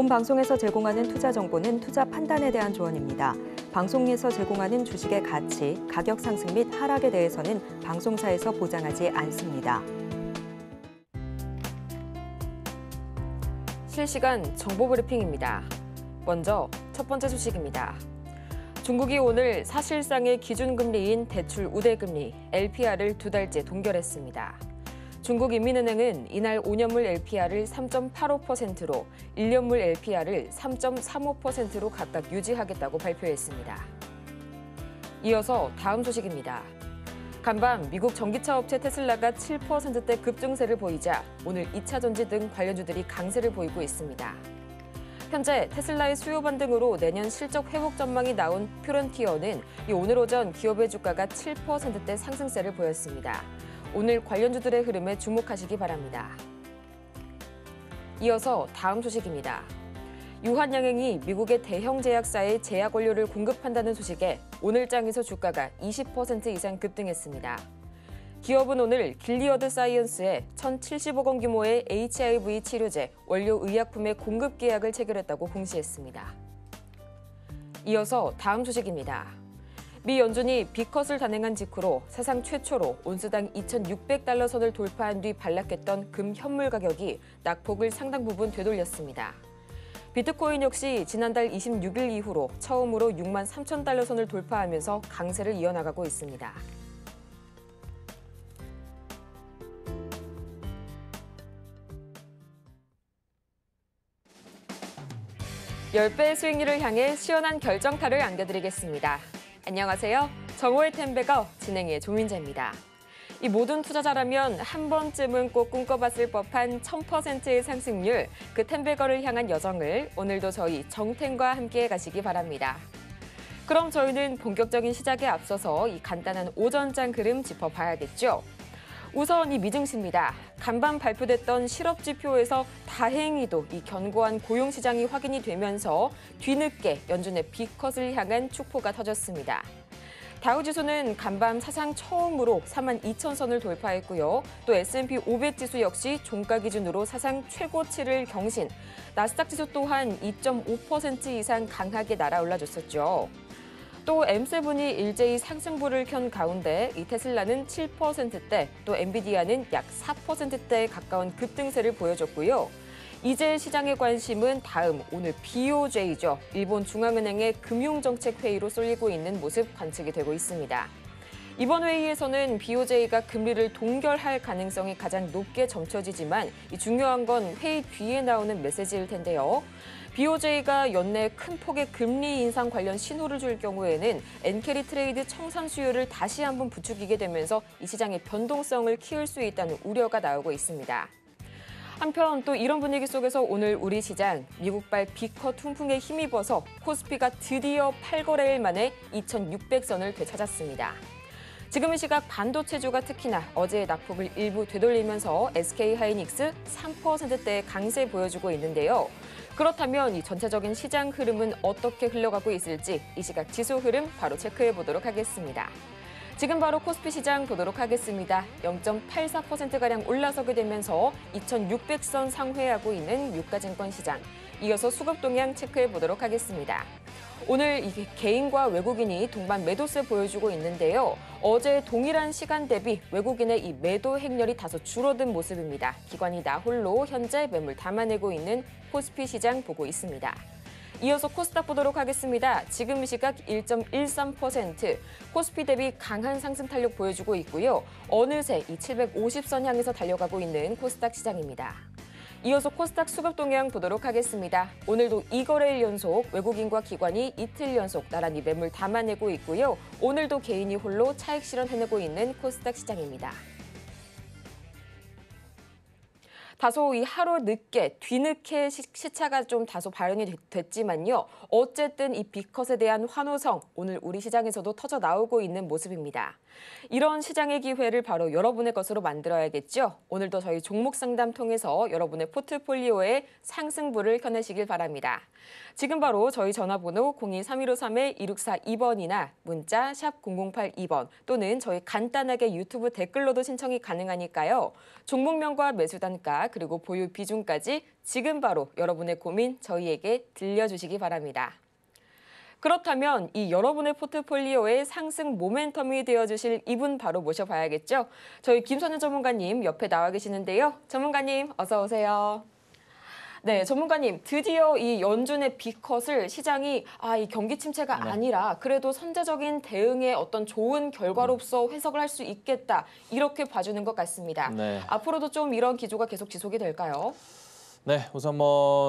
본 방송에서 제공하는 투자 정보는 투자 판단에 대한 조언입니다. 방송에서 제공하는 주식의 가치, 가격 상승 및 하락에 대해서는 방송사에서 보장하지 않습니다. 실시간 정보 브리핑입니다. 먼저 첫 번째 소식입니다. 중국이 오늘 사실상의 기준금리인 대출 우대금리 LPR을 2달째 동결했습니다. 중국 인민은행은 이날 5년물 LPR을 3.85%로 1년물 LPR을 3.35%로 각각 유지하겠다고 발표했습니다. 이어서 다음 소식입니다. 간밤 미국 전기차 업체 테슬라가 7%대 급증세를 보이자 오늘 2차 전지 등 관련주들이 강세를 보이고 있습니다. 현재 테슬라의 수요 반등으로 내년 실적 회복 전망이 나온 퓨런티어는 오늘 오전 기업의 주가가 7%대 상승세를 보였습니다. 오늘 관련주들의 흐름에 주목하시기 바랍니다. 이어서 다음 소식입니다. 유한양행이 미국의 대형 제약사에 제약 원료를 공급한다는 소식에 오늘장에서 주가가 20% 이상 급등했습니다. 기업은 오늘 길리어드 사이언스에 1,070억 원 규모의 HIV 치료제, 원료 의약품의 공급 계약을 체결했다고 공시했습니다. 이어서 다음 소식입니다. 미 연준이 B컷을 단행한 직후로 사상 최초로 온스당 2,600달러 선을 돌파한 뒤 반락했던 금 현물 가격이 낙폭을 상당 부분 되돌렸습니다. 비트코인 역시 지난달 26일 이후로 처음으로 6만 3천 달러 선을 돌파하면서 강세를 이어나가고 있습니다. (10배의) 수익률을 향해 시원한 결정타를 안겨드리겠습니다. 안녕하세요. 정오의 텐베거 진행의 조민재입니다. 이 모든 투자자라면 한 번쯤은 꼭 꿈꿔봤을 법한 1000%의 상승률, 그 텐베거를 향한 여정을 오늘도 저희 정텐과 함께 가시기 바랍니다. 그럼 저희는 본격적인 시작에 앞서서 이 간단한 오전장 흐름 짚어봐야겠죠. 우선 이 미증시입니다. 간밤 발표됐던 실업지표에서 다행히도 이 견고한 고용시장이 확인이 되면서 뒤늦게 연준의 B컷을 향한 축포가 터졌습니다. 다우지수는 간밤 사상 처음으로 42,000선을 돌파했고요. 또 S&P 500 지수 역시 종가 기준으로 사상 최고치를 경신, 나스닥 지수 또한 2.5% 이상 강하게 날아올라줬었죠. 또 M7이 일제히 상승부를 켠 가운데 이 테슬라는 7%대, 또 엔비디아는 약 4%대에 가까운 급등세를 보여줬고요. 이제 시장의 관심은 다음 오늘 BOJ죠. 일본 중앙은행의 금융정책회의로 쏠리고 있는 모습 관측이 되고 있습니다. 이번 회의에서는 BOJ가 금리를 동결할 가능성이 가장 높게 점쳐지지만 중요한 건 회의 뒤에 나오는 메시지일 텐데요. BOJ가 연내 큰 폭의 금리 인상 관련 신호를 줄 경우에는 엔캐리 트레이드 청산 수요를 다시 한번 부추기게 되면서 이 시장의 변동성을 키울 수 있다는 우려가 나오고 있습니다. 한편 또 이런 분위기 속에서 오늘 우리 시장 미국발 B컷 훈풍에 힘입어서 코스피가 드디어 8거래일 만에 2,600선을 되찾았습니다. 지금 이 시각 반도체주가 특히나 어제의 낙폭을 일부 되돌리면서 SK하이닉스 3%대의 강세 보여주고 있는데요. 그렇다면 이 전체적인 시장 흐름은 어떻게 흘러가고 있을지 이 시각 지수 흐름 바로 체크해 보도록 하겠습니다. 지금 바로 코스피 시장 보도록 하겠습니다. 0.84%가량 올라서게 되면서 2,600선 상회하고 있는 유가증권 시장. 이어서 수급 동향 체크해 보도록 하겠습니다. 오늘 이게 개인과 외국인이 동반 매도세 보여주고 있는데요. 어제 동일한 시간 대비 외국인의 이 매도 행렬이 다소 줄어든 모습입니다. 기관이 나홀로 현재 매물 담아내고 있는 코스피 시장 보고 있습니다. 이어서 코스닥 보도록 하겠습니다. 지금 시각 1.13%, 코스피 대비 강한 상승 탄력 보여주고 있고요. 어느새 이 750선 향해서 달려가고 있는 코스닥 시장입니다. 이어서 코스닥 수급 동향 보도록 하겠습니다. 오늘도 2거래일 연속 외국인과 기관이 이틀 연속 나란히 매물 담아내고 있고요. 오늘도 개인이 홀로 차익 실현해내고 있는 코스닥 시장입니다. 다소 이 하루 늦게 뒤늦게 시차가 좀 다소 발현이 됐지만요. 어쨌든 이 B컷에 대한 환호성 오늘 우리 시장에서도 터져 나오고 있는 모습입니다. 이런 시장의 기회를 바로 여러분의 것으로 만들어야겠죠. 오늘도 저희 종목 상담 통해서 여러분의 포트폴리오에 상승부를 켜내시길 바랍니다. 지금 바로 저희 전화번호 02-3153-2642번이나 문자 샵 0082번 또는 저희 간단하게 유튜브 댓글로도 신청이 가능하니까요. 종목명과 매수 단가 그리고 보유 비중까지 지금 바로 여러분의 고민 저희에게 들려주시기 바랍니다. 그렇다면 이 여러분의 포트폴리오의 상승 모멘텀이 되어주실 이분 바로 모셔봐야겠죠. 저희 김선우 전문가님 옆에 나와 계시는데요. 전문가님 어서 오세요. 네, 전문가님 드디어 이 연준의 B컷을 시장이 이 경기 침체가 아니라 그래도 선제적인 대응의 어떤 좋은 결과로서 해석을 할 수 있겠다 이렇게 봐주는 것 같습니다. 네. 앞으로도 좀 이런 기조가 계속 지속이 될까요? 네, 우선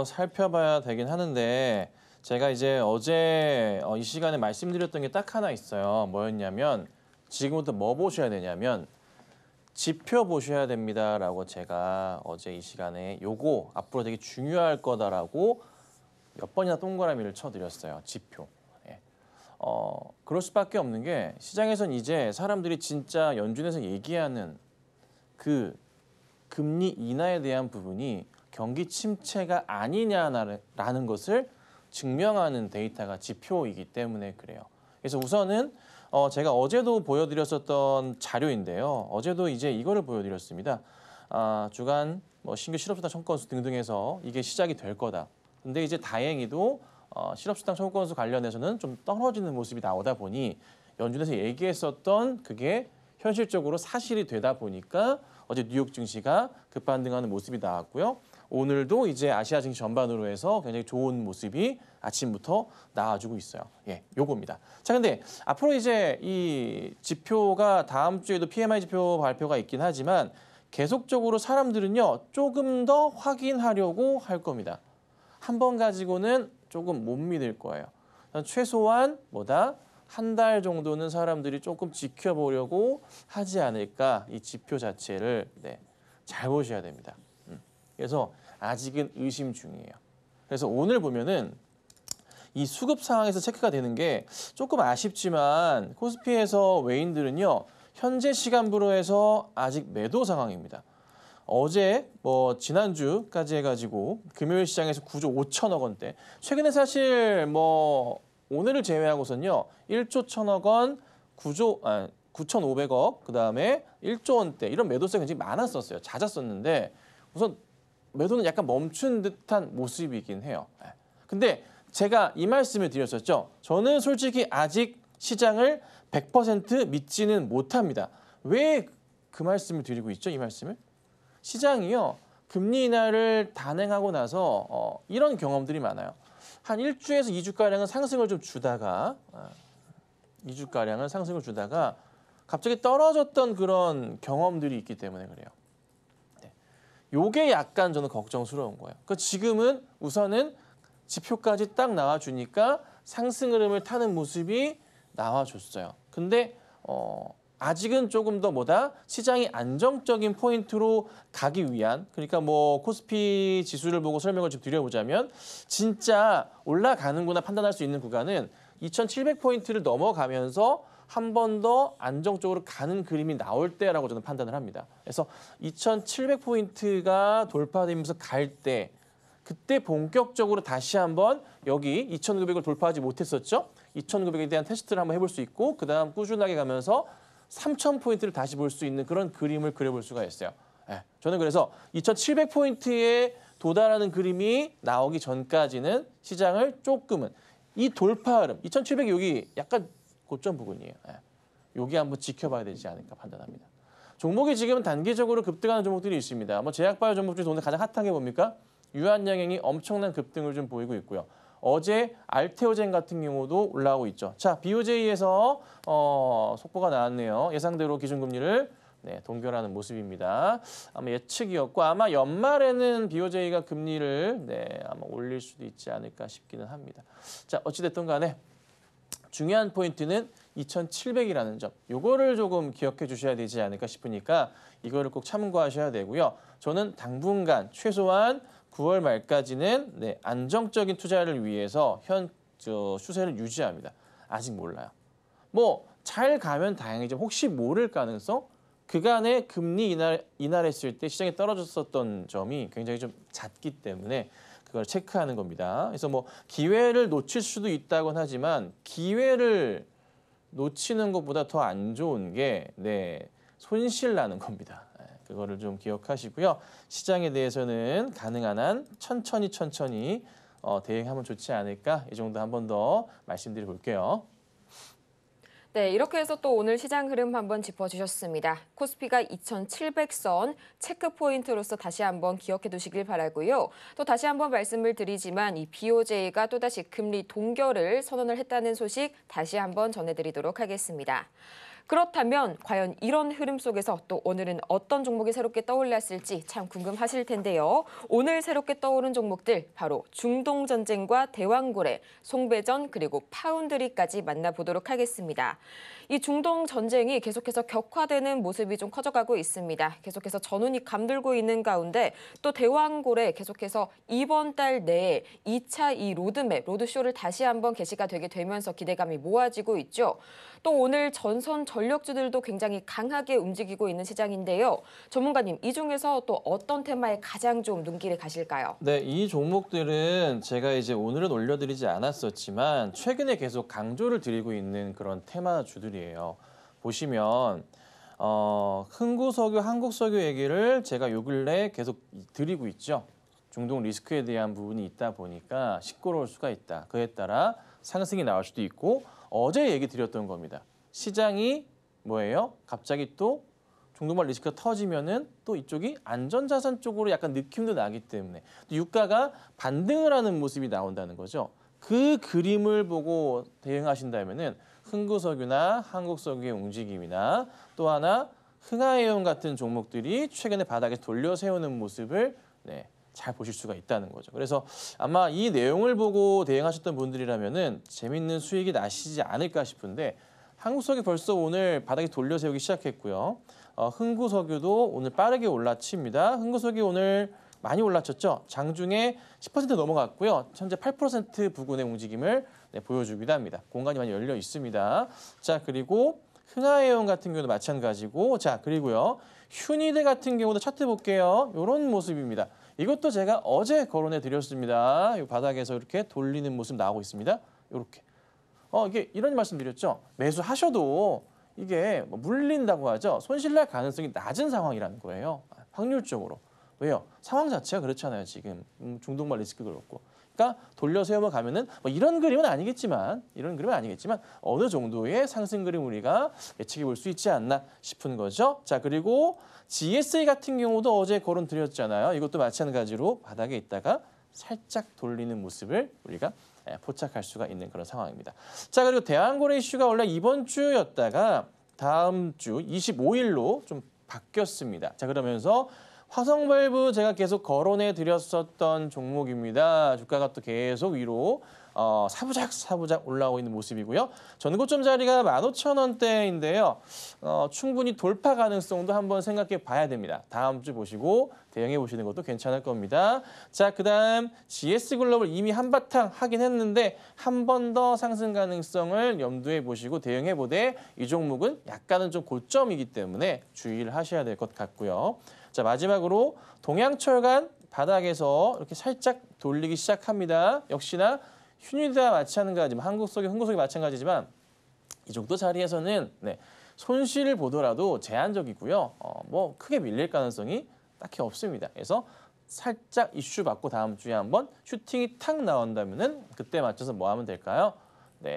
살펴봐야 되긴 하는데 제가 이제 어제 이 시간에 말씀드렸던 게 딱 하나 있어요. 뭐였냐면 지금부터 뭐 보셔야 되냐면 지표 보셔야 됩니다라고 제가 어제 이 시간에 요거 앞으로 되게 중요할 거다라고 몇 번이나 동그라미를 쳐드렸어요. 지표. 예. 그럴 수밖에 없는 게 시장에선 이제 사람들이 진짜 연준에서 얘기하는 그 금리 인하에 대한 부분이 경기 침체가 아니냐라는 것을 증명하는 데이터가 지표이기 때문에 그래요. 그래서 우선은 제가 어제도 보여드렸었던 자료인데요. 어제도 이제 이거를 보여드렸습니다. 주간 신규 실업수당 청구 건수 등등해서 이게 시작이 될 거다. 근데 이제 다행히도 실업수당 청구 건수 관련해서는 좀 떨어지는 모습이 나오다 보니 연준에서 얘기했었던 그게 현실적으로 사실이 되다 보니까 어제 뉴욕 증시가 급반등하는 모습이 나왔고요. 오늘도 이제 아시아 증시 전반으로 해서 굉장히 좋은 모습이 아침부터 나와주고 있어요. 예, 요겁니다. 자, 근데 앞으로 이제 이 지표가 다음 주에도 PMI 지표 발표가 있긴 하지만 계속적으로 사람들은요 조금 더 확인하려고 할 겁니다. 한 번 가지고는 조금 못 믿을 거예요. 최소한 한 달 정도는 사람들이 조금 지켜보려고 하지 않을까 이 지표 자체를 잘 보셔야 됩니다. 그래서 아직은 의심 중이에요. 그래서 오늘 보면은 이 수급 상황에서 체크가 되는 게 조금 아쉽지만 코스피에서 외인들은요 현재 시간부로 해서 아직 매도 상황입니다. 어제 지난주까지 해가지고 금요일 시장에서 9조 5천억 원대. 최근에 사실 오늘을 제외하고선요 1조 1천억 원, 9,500억 그다음에 1조 원대 이런 매도세가 굉장히 많았었어요. 잦았었는데 우선 매도는 약간 멈춘 듯한 모습이긴 해요. 근데 제가 이 말씀을 드렸었죠. 저는 솔직히 아직 시장을 100% 믿지는 못합니다. 왜 그 말씀을 드리고 있죠? 이 말씀을? 시장이요. 금리 인하를 단행하고 나서 이런 경험들이 많아요. 한 1주에서 2주가량은 상승을 좀 주다가 2주가량은 상승을 주다가 갑자기 떨어졌던 그런 경험들이 있기 때문에 그래요. 요게 약간 저는 걱정스러운 거예요. 그러니까 지금은 우선은 지표까지 딱 나와주니까 상승 흐름을 타는 모습이 나와줬어요. 근데 아직은 조금 더 시장이 안정적인 포인트로 가기 위한 그러니까 코스피 지수를 보고 설명을 좀 드려보자면 진짜 올라가는구나 판단할 수 있는 구간은 2,700포인트를 넘어가면서 한 번 더 안정적으로 가는 그림이 나올 때라고 저는 판단을 합니다. 그래서 2,700포인트가 돌파되면서 갈 때 그때 본격적으로 다시 한번 여기 2,900을 돌파하지 못했었죠. 2,900에 대한 테스트를 한번 해볼 수 있고 그다음 꾸준하게 가면서 3,000포인트를 다시 볼 수 있는 그런 그림을 그려볼 수가 있어요. 저는 그래서 2,700포인트에 도달하는 그림이 나오기 전까지는 시장을 조금은 이 돌파 흐름, 2,700이 여기 약간 고점 부근이에요. 여기 한번 지켜봐야 되지 않을까 판단합니다. 종목이 지금은 단기적으로 급등하는 종목들이 있습니다. 제약바이오 종목 중에서 오늘 가장 핫한 게 뭡니까? 유한양행이 엄청난 급등을 좀 보이고 있고요. 어제 알테오젠 같은 경우도 올라오고 있죠. 자, BOJ에서 속보가 나왔네요. 예상대로 기준금리를 동결하는 모습입니다. 아마 예측이었고 아마 연말에는 BOJ가 금리를 아마 올릴 수도 있지 않을까 싶기는 합니다. 자, 어찌됐든 간에 중요한 포인트는 2,700이라는 점. 요거를 조금 기억해 주셔야 되지 않을까 싶으니까 이거를 꼭 참고하셔야 되고요. 저는 당분간 최소한 9월 말까지는 안정적인 투자를 위해서 현 추세를 유지합니다. 아직 몰라요. 잘 가면 다행이지만 혹시 모를 가능성, 그간의 금리 인하했을 때 시장에 떨어졌었던 점이 굉장히 좀 잦기 때문에 그걸 체크하는 겁니다. 그래서 뭐 기회를 놓칠 수도 있다곤 하지만 기회를 놓치는 것보다 더 안 좋은 게 손실 나는 겁니다. 그거를 좀 기억하시고요. 시장에 대해서는 가능한 한 천천히 대응하면 좋지 않을까, 이 정도 한 번 더 말씀드려 볼게요. 네, 이렇게 해서 또 오늘 시장 흐름 한번 짚어주셨습니다. 코스피가 2,700선 체크 포인트로서 다시 한번 기억해 두시길 바라고요. 또 다시 한번 말씀을 드리지만 이 BOJ가 또다시 금리 동결을 선언을 했다는 소식 다시 한번 전해드리도록 하겠습니다. 그렇다면 과연 이런 흐름 속에서 또 오늘은 어떤 종목이 새롭게 떠올랐을지 참 궁금하실 텐데요. 오늘 새롭게 떠오른 종목들 바로 중동전쟁과 대왕고래, 송배전 그리고 파운드리까지 만나보도록 하겠습니다. 이 중동 전쟁이 계속해서 격화되는 모습이 좀 커져가고 있습니다. 계속해서 전운이 감돌고 있는 가운데 또 대왕고래 계속해서 이번 달 내에 2차 이 로드맵, 로드쇼를 다시 한번 게시가 되게 되면서 기대감이 모아지고 있죠. 또 오늘 전선 전력주들도 굉장히 강하게 움직이고 있는 시장인데요. 전문가님, 이 중에서 또 어떤 테마에 가장 좀 눈길이 가실까요? 네, 이 종목들은 제가 이제 오늘은 올려드리지 않았었지만 최근에 계속 강조를 드리고 있는 그런 테마주들이에요. 보시면 흥구석유, 한국석유 얘기를 제가 요 근래 계속 드리고 있죠. 중동 리스크에 대한 부분이 있다 보니까 시끄러울 수가 있다. 그에 따라 상승이 나올 수도 있고, 어제 얘기 드렸던 겁니다. 시장이 뭐예요? 갑자기 또 중동발 리스크가 터지면은 또 이쪽이 안전자산 쪽으로 약간 느낌도 나기 때문에 또 유가가 반등을 하는 모습이 나온다는 거죠. 그 그림을 보고 대응하신다면은 흥구석유나 한국석유의 움직임이나 또 하나 흥하해용 같은 종목들이 최근에 바닥에 돌려 세우는 모습을 잘 보실 수가 있다는 거죠. 그래서 아마 이 내용을 보고 대응하셨던 분들이라면은 재밌는 수익이 나시지 않을까 싶은데, 한국석유 벌써 오늘 바닥에 돌려 세우기 시작했고요. 흥구석유도 오늘 빠르게 올라칩니다. 흥구석유 오늘 많이 올라쳤죠. 장중에 10% 넘어갔고요. 현재 8% 부근의 움직임을 보여주기도 합니다. 공간이 많이 열려 있습니다. 자, 그리고 흥하해용 같은 경우도 마찬가지고, 자, 그리고요. 휴니드 같은 경우도 차트 볼게요. 이런 모습입니다. 이것도 제가 어제 거론해 드렸습니다. 이 바닥에서 이렇게 돌리는 모습 나오고 있습니다. 이렇게. 이게 이런 말씀 드렸죠. 매수하셔도 이게 물린다고 하죠. 손실날 가능성이 낮은 상황이라는 거예요. 확률적으로. 왜요? 상황 자체가 그렇잖아요. 지금 중동발 리스크 그렇고. 그러니까 돌려 세우며 가면은 이런 그림은 아니겠지만 어느 정도의 상승 그림 우리가 예측해 볼 수 있지 않나 싶은 거죠. 자, 그리고 GSA 같은 경우도 어제 거론 드렸잖아요. 이것도 마찬가지로 바닥에 있다가 살짝 돌리는 모습을 우리가 포착할 수가 있는 그런 상황입니다. 자, 그리고 대왕고래 이슈가 원래 이번 주였다가 다음 주 25일로 좀 바뀌었습니다. 자, 그러면서 화성밸브 제가 계속 거론해 드렸었던 종목입니다. 주가가 또 계속 위로 사부작 올라오고 있는 모습이고요. 전고점 자리가 15,000원대인데요. 충분히 돌파 가능성도 한번 생각해 봐야 됩니다. 다음 주 보시고 대응해 보시는 것도 괜찮을 겁니다. 자, 그다음 GS글로벌 이미 한바탕 하긴 했는데 한 번 더 상승 가능성을 염두에 보시고 대응해 보되 이 종목은 약간은 좀 고점이기 때문에 주의를 하셔야 될 것 같고요. 자, 마지막으로 동양철강 바닥에서 이렇게 살짝 돌리기 시작합니다. 역시나 휴니드와 마찬가지지만 한국석유, 흥구석유 마찬가지지만 이 정도 자리에서는 손실을 보더라도 제한적이고요. 뭐 크게 밀릴 가능성이 딱히 없습니다. 그래서 살짝 이슈 받고 다음 주에 한번 슈팅이 탁 나온다면은 그때 맞춰서 뭐 하면 될까요?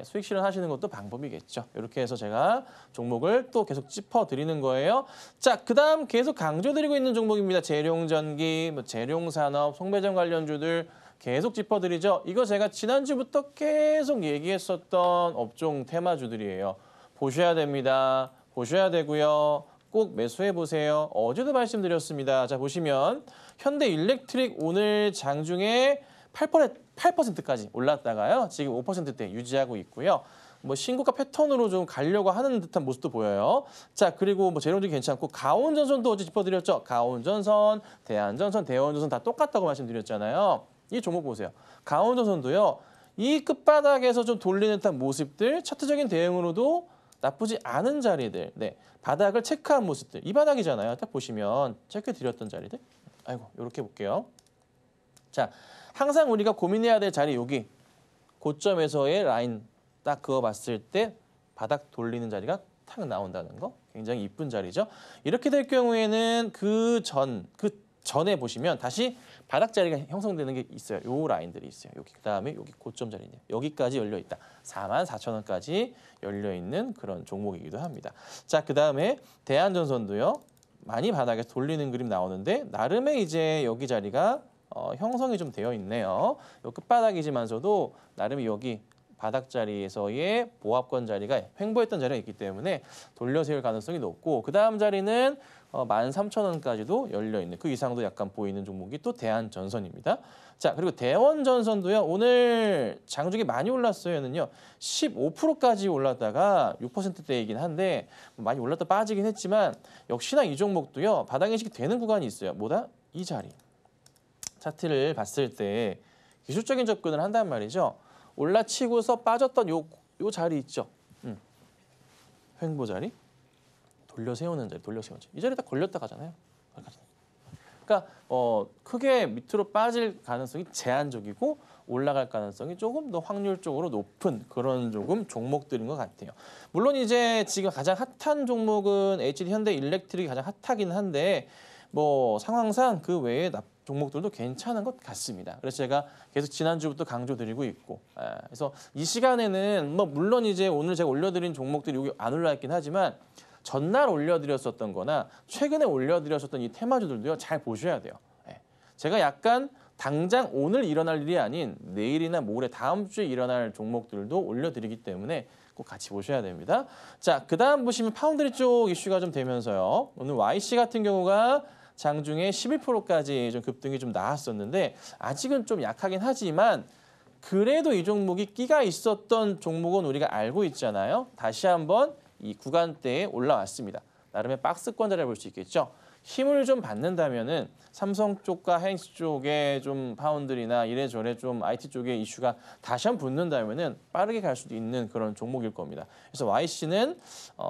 수익 실현하시는 것도 방법이겠죠. 이렇게 해서 제가 종목을 또 계속 짚어드리는 거예요. 자, 그다음 계속 강조드리고 있는 종목입니다. 재룡전기, 재룡산업, 송배전 관련주들 계속 짚어드리죠. 이거 제가 지난주부터 계속 얘기했었던 업종 테마주들이에요. 보셔야 됩니다. 보셔야 되고요. 꼭 매수해 보세요. 어제도 말씀드렸습니다. 자, 보시면 현대일렉트릭 오늘 장중에 8%까지 올랐다가요. 지금 5%대 유지하고 있고요. 신고가 패턴으로 좀 가려고 하는 듯한 모습도 보여요. 자, 그리고 재룡전기 괜찮고 가온전선도 어제 짚어드렸죠. 가온전선, 대한전선, 대원전선 다 똑같다고 말씀드렸잖아요. 이 종목 보세요. 가온전선도요. 이 끝바닥에서 좀 돌리는 듯한 모습들 차트적인 대응으로도 나쁘지 않은 자리들, 네, 바닥을 체크한 모습들. 이 바닥이잖아요. 딱 보시면 체크드렸던 자리들. 아이고, 이렇게 볼게요. 자, 항상 우리가 고민해야 될 자리 여기. 고점에서의 라인 딱 그어봤을 때 바닥 돌리는 자리가 탁 나온다는 거. 굉장히 이쁜 자리죠. 이렇게 될 경우에는 그 전에 보시면 다시 바닥 자리가 형성되는 게 있어요. 요 라인들이 있어요. 여기 그다음에 여기 고점 자리네요. 여기까지 열려 있다. 44,000원까지 열려 있는 그런 종목이기도 합니다. 자, 그다음에 대한전선도요. 많이 바닥에 돌리는 그림 나오는데 나름의 이제 여기 자리가 형성이 좀 되어 있네요. 요 끝바닥이지만서도 나름의 여기 바닥 자리에서의 보합권 자리가 횡보했던 자리가 있기 때문에 돌려 세울 가능성이 높고 그 다음 자리는 13,000원까지도 열려 있는 그 이상도 약간 보이는 종목이 또 대한전선입니다. 자, 그리고 대원전선도요. 오늘 장중에 많이 올랐어요는요. 15%까지 올랐다가 6%대이긴 한데 많이 올랐다 빠지긴 했지만 역시나 이 종목도요. 바닥 인식이 되는 구간이 있어요. 뭐다? 이 자리. 차트를 봤을 때 기술적인 접근을 한단 말이죠. 올라치고서 빠졌던 요 자리 있죠. 횡보 자리. 돌려 세우는 자리, 돌려 세우는 자리. 이 자리 딱 걸렸다 가잖아요. 그러니까 크게 밑으로 빠질 가능성이 제한적이고 올라갈 가능성이 조금 더 확률적으로 높은 그런 조금 종목들인 것 같아요. 물론 이제 지금 가장 핫한 종목은 HD 현대 일렉트릭이 가장 핫하긴 한데 뭐 상황상 그 외에 종목들도 괜찮은 것 같습니다. 그래서 제가 계속 지난주부터 강조드리고 있고, 그래서 이 시간에는 뭐 물론 이제 오늘 제가 올려드린 종목들이 여기 안 올라 있긴 하지만 전날 올려드렸었던 거나 최근에 올려드렸었던 이 테마주들도요, 잘 보셔야 돼요. 제가 약간 당장 오늘 일어날 일이 아닌 내일이나 모레 다음 주에 일어날 종목들도 올려드리기 때문에 꼭 같이 보셔야 됩니다. 자, 그 다음 보시면 파운드리 쪽 이슈가 좀 되면서요. 오늘 YC 같은 경우가 장중에 11%까지 좀 급등이 좀 나왔었는데 아직은 좀 약하긴 하지만 그래도 이 종목이 끼가 있었던 종목은 우리가 알고 있잖아요. 다시 한번 이 구간대에 올라왔습니다. 나름의 박스권 자리를 볼 수 있겠죠. 힘을 좀 받는다면은 삼성 쪽과 하이닉스 쪽에 좀 파운드리나 이래저래 좀 IT 쪽에 이슈가 다시 한번 붙는다면은 빠르게 갈 수도 있는 그런 종목일 겁니다. 그래서 YC는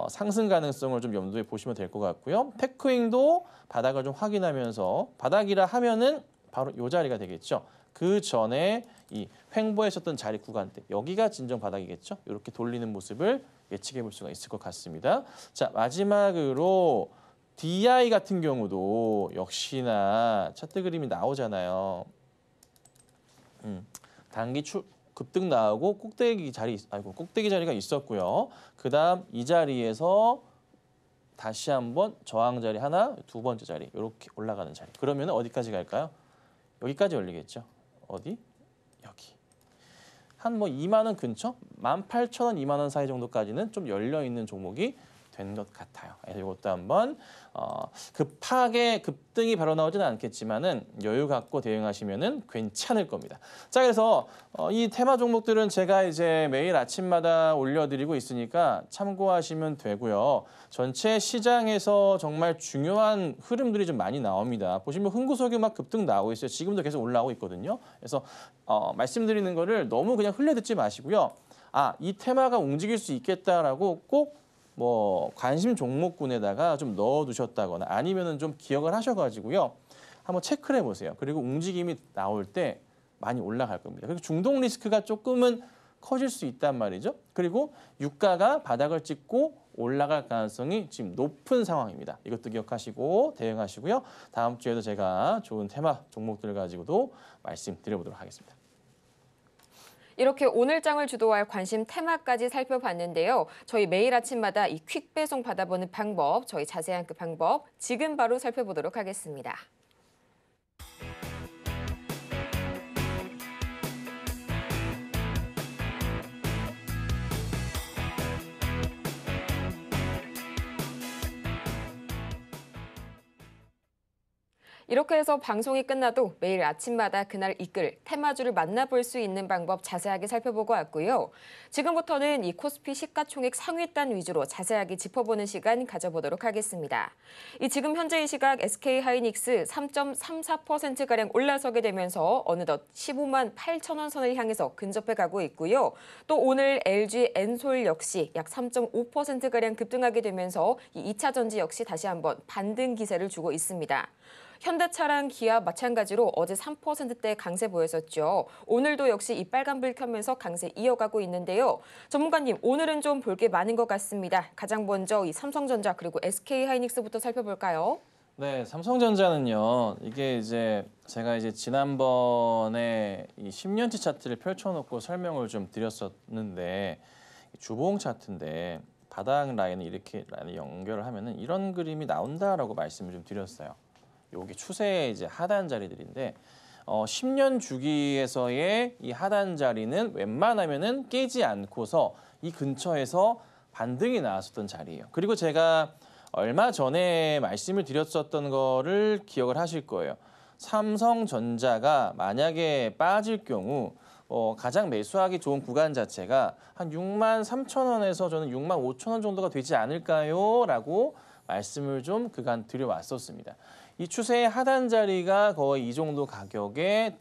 상승 가능성을 좀 염두에 보시면 될 것 같고요. 테크윙도 바닥을 좀 확인하면서 바닥이라 하면은 바로 이 자리가 되겠죠. 그 전에 이 횡보했었던 자리 구간대 여기가 진정 바닥이겠죠. 이렇게 돌리는 모습을 예측해 볼 수가 있을 것 같습니다. 자, 마지막으로 DI 같은 경우도 역시나 차트 그림이 나오잖아요. 단기 급등 나오고 꼭대기 자리가 있었고요. 그다음 이 자리에서 다시 한번 저항 자리 하나, 두 번째 자리 이렇게 올라가는 자리. 그러면 어디까지 갈까요? 여기까지 열리겠죠. 어디? 여기. 한 뭐 2만 원 근처? 18,000원, 2만 원 사이 정도까지는 좀 열려 있는 종목이 된 것 같아요. 그래서 이것도 한번 급하게 급등이 바로 나오지는 않겠지만은 여유 갖고 대응하시면은 괜찮을 겁니다. 자, 그래서 이 테마 종목들은 제가 이제 매일 아침마다 올려드리고 있으니까 참고하시면 되고요. 전체 시장에서 정말 중요한 흐름들이 좀 많이 나옵니다. 보시면 흥구석유 막 급등 나오고 있어요. 지금도 계속 올라오고 있거든요. 그래서 말씀드리는 거를 너무 그냥 흘려듣지 마시고요. 아, 이 테마가 움직일 수 있겠다라고 꼭 뭐 관심 종목군에다가 좀 넣어두셨다거나 아니면은 좀 기억을 하셔가지고요. 한번 체크를 해보세요. 그리고 움직임이 나올 때 많이 올라갈 겁니다. 그리고 중동 리스크가 조금은 커질 수 있단 말이죠. 그리고 유가가 바닥을 찍고 올라갈 가능성이 지금 높은 상황입니다. 이것도 기억하시고 대응하시고요. 다음 주에도 제가 좋은 테마 종목들 가지고도 말씀드려보도록 하겠습니다. 이렇게 오늘 장을 주도할 관심 테마까지 살펴봤는데요. 저희 매일 아침마다 이 퀵 배송 받아보는 방법, 저희 자세한 그 방법 지금 바로 살펴보도록 하겠습니다. 이렇게 해서 방송이 끝나도 매일 아침마다 그날 이끌 테마주를 만나볼 수 있는 방법 자세하게 살펴보고 왔고요. 지금부터는 이 코스피 시가총액 상위단 위주로 자세하게 짚어보는 시간 가져보도록 하겠습니다. 지금 현재 이 시각 SK하이닉스 3.34%가량 올라서게 되면서 어느덧 15만 8천 원 선을 향해서 근접해 가고 있고요. 또 오늘 LG 엔솔 역시 약 3.5%가량 급등하게 되면서 이 2차 전지 역시 다시 한번 반등 기세를 주고 있습니다. 현대차랑 기아 마찬가지로 어제 3%대 강세 보였었죠. 오늘도 역시 이 빨간불 켜면서 강세 이어가고 있는데요. 전문가님, 오늘은 좀 볼 게 많은 것 같습니다. 가장 먼저 이 삼성전자 그리고 SK하이닉스부터 살펴볼까요? 네, 삼성전자는요. 이게 이제 제가 지난번에 이 10년치 차트를 펼쳐놓고 설명을 좀 드렸었는데 주봉 차트인데 바닥 라인을 이렇게 라인을 연결을 하면은 이런 그림이 나온다라고 말씀을 좀 드렸어요. 여기 추세의 이제 하단 자리들인데 10년 주기에서의 이 하단 자리는 웬만하면은 깨지 않고서 이 근처에서 반등이 나왔었던 자리예요. 그리고 제가 얼마 전에 말씀을 드렸었던 거를 기억을 하실 거예요. 삼성전자가 만약에 빠질 경우 가장 매수하기 좋은 구간 자체가 한 6만 3천 원에서 저는 6만 5천 원 정도가 되지 않을까요? 라고 말씀을 좀 그간 드려왔었습니다. 이 추세의 하단 자리가 거의 이 정도 가격에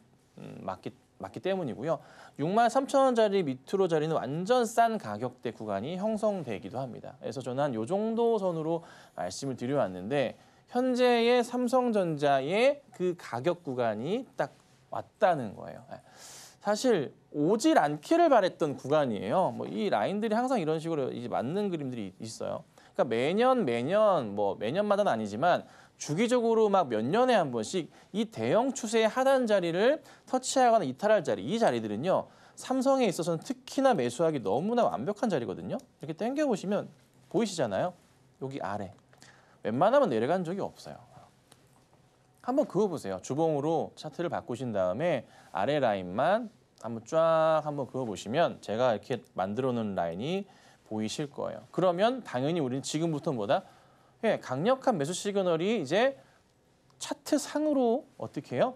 맞기 때문이고요. 6만 3천 원짜리 밑으로 자리는 완전 싼 가격대 구간이 형성되기도 합니다. 그래서 저는 한 이 정도 선으로 말씀을 드려왔는데 현재의 삼성전자의 그 가격 구간이 딱 왔다는 거예요. 사실 오질 않기를 바랬던 구간이에요. 뭐 이 라인들이 항상 이런 식으로 이제 맞는 그림들이 있어요. 그러니까 매년마다는 아니지만 주기적으로 막 몇 년에 한 번씩 이 대형 추세의 하단 자리를 터치하거나 이탈할 자리, 이 자리들은요. 삼성에 있어서는 특히나 매수하기 너무나 완벽한 자리거든요. 이렇게 당겨보시면 보이시잖아요. 여기 아래. 웬만하면 내려간 적이 없어요. 한번 그어보세요. 주봉으로 차트를 바꾸신 다음에 아래 라인만 한번 쫙 한번 그어보시면 제가 이렇게 만들어 놓은 라인이 보이실 거예요. 그러면 당연히 우리는 지금부터 뭐다? 강력한 매수 시그널이 이제 차트 상으로 어떻게 해요?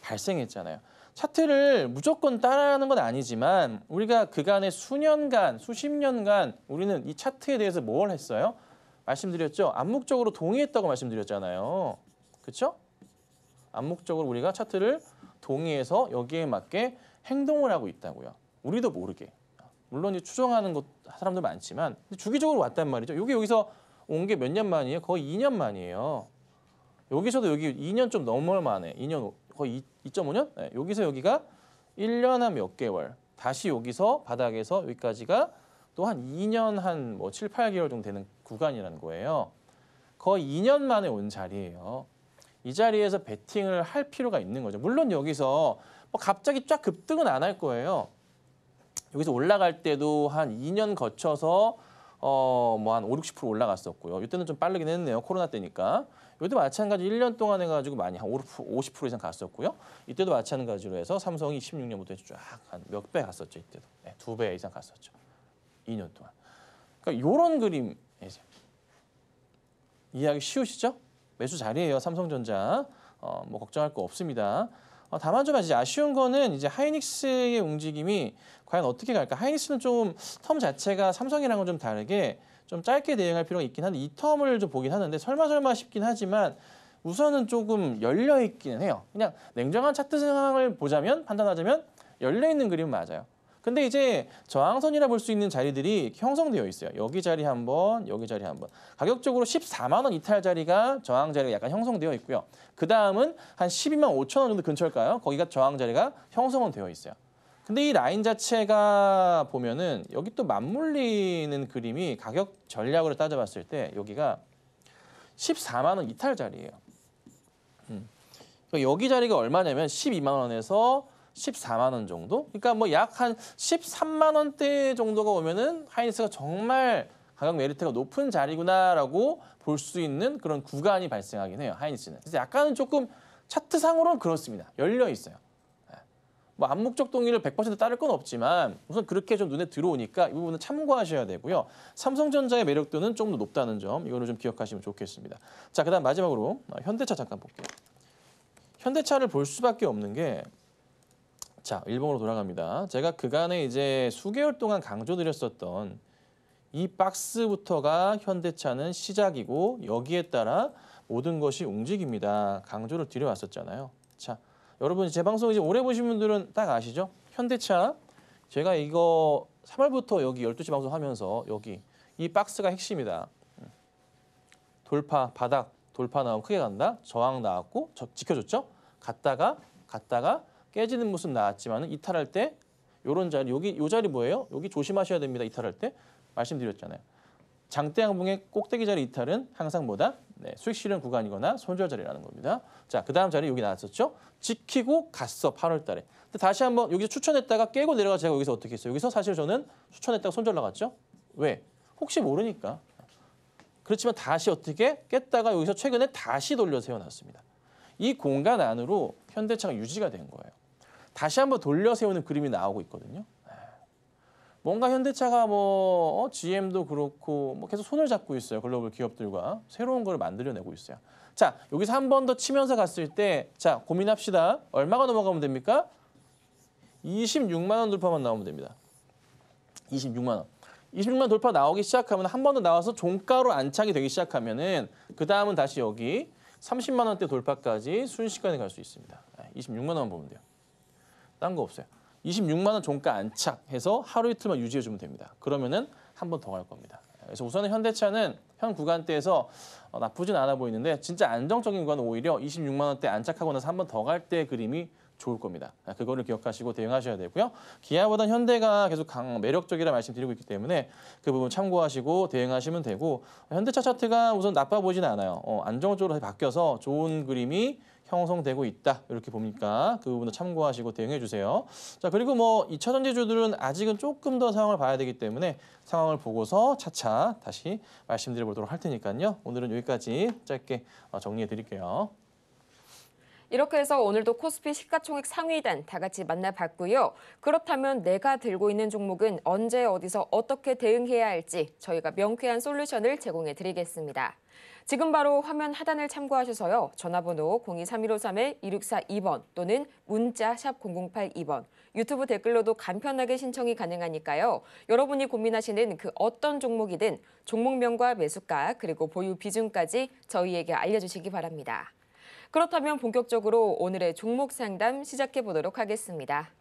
발생했잖아요. 차트를 무조건 따라하는 건 아니지만 우리가 그간의 수년간, 수십 년간 우리는 이 차트에 대해서 뭘 했어요? 말씀드렸죠? 암묵적으로 동의했다고 말씀드렸잖아요. 그렇죠? 암묵적으로 우리가 차트를 동의해서 여기에 맞게 행동을 하고 있다고요. 우리도 모르게. 물론 추정하는 사람들 많지만 주기적으로 왔단 말이죠. 여기서 온 게 몇 년 만이에요? 거의 2년 만이에요. 여기서도 여기 2년 좀 넘을 만에 2년 거의 2.5년? 네, 여기서 여기가 1년 한 몇 개월. 다시 여기서 바닥에서 여기까지가 또 한 2년 한 뭐 7, 8개월 정도 되는 구간이라는 거예요. 거의 2년 만에 온 자리예요. 이 자리에서 베팅을 할 필요가 있는 거죠. 물론 여기서 뭐 갑자기 쫙 급등은 안 할 거예요. 여기서 올라갈 때도 한 2년 거쳐서 뭐 한 5, 60% 올라갔었고요. 이때는 좀 빠르긴 했네요. 코로나 때니까. 이때도 마찬가지 1년 동안 해가지고 많이 한 50% 이상 갔었고요. 이때도 마찬가지로 해서 삼성이 16년부터 쫙 한 몇 배 갔었죠. 이때도. 네, 2배 이상 갔었죠. 2년 동안. 그러니까 이런 그림 이해하기 쉬우시죠? 매수 자리예요. 삼성전자. 뭐 걱정할 거 없습니다. 다만 좀 이제 아쉬운 거는 이제 하이닉스의 움직임이 과연 어떻게 갈까? 하이닉스는 좀 텀 자체가 삼성이랑은 좀 다르게 좀 짧게 대응할 필요가 있긴 한데 이 텀을 좀 보긴 하는데 설마 싶긴 하지만 우선은 조금 열려 있기는 해요. 그냥 냉정한 차트 상황을 보자면 판단하자면 열려 있는 그림은 맞아요. 근데 이제 저항선이라 볼 수 있는 자리들이 형성되어 있어요. 여기 자리 한 번, 여기 자리 한 번. 가격적으로 14만 원 이탈 자리가 저항 자리가 약간 형성되어 있고요. 그 다음은 한 12만 5천 원 정도 근처일까요? 거기가 저항 자리가 형성은 되어 있어요. 근데 이 라인 자체가 보면은 여기 또 맞물리는 그림이 가격 전략으로 따져봤을 때 여기가 14만 원 이탈 자리예요. 여기 자리가 얼마냐면 12만 원에서 14만 원 정도? 그러니까 뭐 약 한 13만 원대 정도가 오면은 하이닉스가 정말 가격 메리트가 높은 자리구나라고 볼 수 있는 그런 구간이 발생하긴 해요. 하이닉스는. 그래서 약간은 조금 차트상으로는 그렇습니다. 열려 있어요. 뭐 암묵적 동의를 100% 따를 건 없지만 우선 그렇게 좀 눈에 들어오니까 이 부분은 참고하셔야 되고요. 삼성전자의 매력도는 좀 더 높다는 점 이거를 좀 기억하시면 좋겠습니다. 자, 그다음 마지막으로 현대차 잠깐 볼게요. 현대차를 볼 수밖에 없는 게 자, 일본으로 돌아갑니다. 제가 그간에 이제 수개월 동안 강조드렸었던 이 박스부터가 현대차는 시작이고 여기에 따라 모든 것이 움직입니다. 강조를 드려왔었잖아요. 자, 여러분 제 방송 이제 오래 보신 분들은 딱 아시죠? 현대차 제가 이거 3월부터 여기 12시 방송하면서 여기 이 박스가 핵심이다. 돌파, 바닥, 돌파 나오면 크게 간다. 저항 나왔고 지켜줬죠? 갔다가 깨지는 모습 나왔지만 이탈할 때 요런 자리, 여기 요 자리 뭐예요? 여기 조심하셔야 됩니다. 이탈할 때 말씀드렸잖아요. 장대 양봉의 꼭대기 자리 이탈은 항상 뭐다? 네, 수익 실현 구간이거나 손절 자리라는 겁니다. 자, 그다음 자리 여기 나왔었죠? 지키고 갔어 8월 달에. 근데 다시 한번 여기서 추천했다가 깨고 내려가 제가 여기서 어떻게 했어요? 여기서 사실 저는 추천했다가 손절 나갔죠? 왜? 혹시 모르니까. 그렇지만 다시 어떻게 깼다가 여기서 최근에 다시 돌려 세워놨습니다. 이 공간 안으로 현대차가 유지가 된 거예요. 다시 한번 돌려 세우는 그림이 나오고 있거든요. 뭔가 현대차가 뭐 GM도 그렇고 뭐 계속 손을 잡고 있어요. 글로벌 기업들과 새로운 걸 만들어내고 있어요. 자, 여기서 한 번 더 치면서 갔을 때 자, 고민합시다. 얼마가 넘어가면 됩니까? 26만 원 돌파만 나오면 됩니다. 26만 원. 26만 원 돌파 나오기 시작하면 한 번 더 나와서 종가로 안착이 되기 시작하면은 그 다음은 다시 여기 30만 원대 돌파까지 순식간에 갈 수 있습니다. 26만 원만 보면 돼요. 딴 거 없어요. 26만 원 종가 안착해서 하루 이틀만 유지해주면 됩니다. 그러면은 한 번 더 갈 겁니다. 그래서 우선은 현대차는 현 구간대에서 나쁘진 않아 보이는데 진짜 안정적인 구간은 오히려 26만 원대 안착하고 나서 한 번 더 갈 때 그림이 좋을 겁니다. 그거를 기억하시고 대응하셔야 되고요. 기아보다는 현대가 계속 매력적이라 말씀드리고 있기 때문에 그 부분 참고하시고 대응하시면 되고 현대차 차트가 우선 나빠 보이지는 않아요. 안정적으로 바뀌어서 좋은 그림이 형성되고 있다. 이렇게 보니까 그 부분도 참고하시고 대응해 주세요. 자, 그리고 뭐 2차 전지주들은 아직은 조금 더 상황을 봐야 되기 때문에 상황을 보고서 차차 다시 말씀드려 보도록 할 테니까요. 오늘은 여기까지 짧게 정리해 드릴게요. 이렇게 해서 오늘도 코스피 시가총액 상위단 다 같이 만나봤고요. 그렇다면 내가 들고 있는 종목은 언제 어디서 어떻게 대응해야 할지 저희가 명쾌한 솔루션을 제공해 드리겠습니다. 지금 바로 화면 하단을 참고하셔서요. 전화번호 023153-2642번 또는 문자 샵 0082번, 유튜브 댓글로도 간편하게 신청이 가능하니까요. 여러분이 고민하시는 그 어떤 종목이든 종목명과 매수가 그리고 보유 비중까지 저희에게 알려주시기 바랍니다. 그렇다면 본격적으로 오늘의 종목 상담 시작해 보도록 하겠습니다.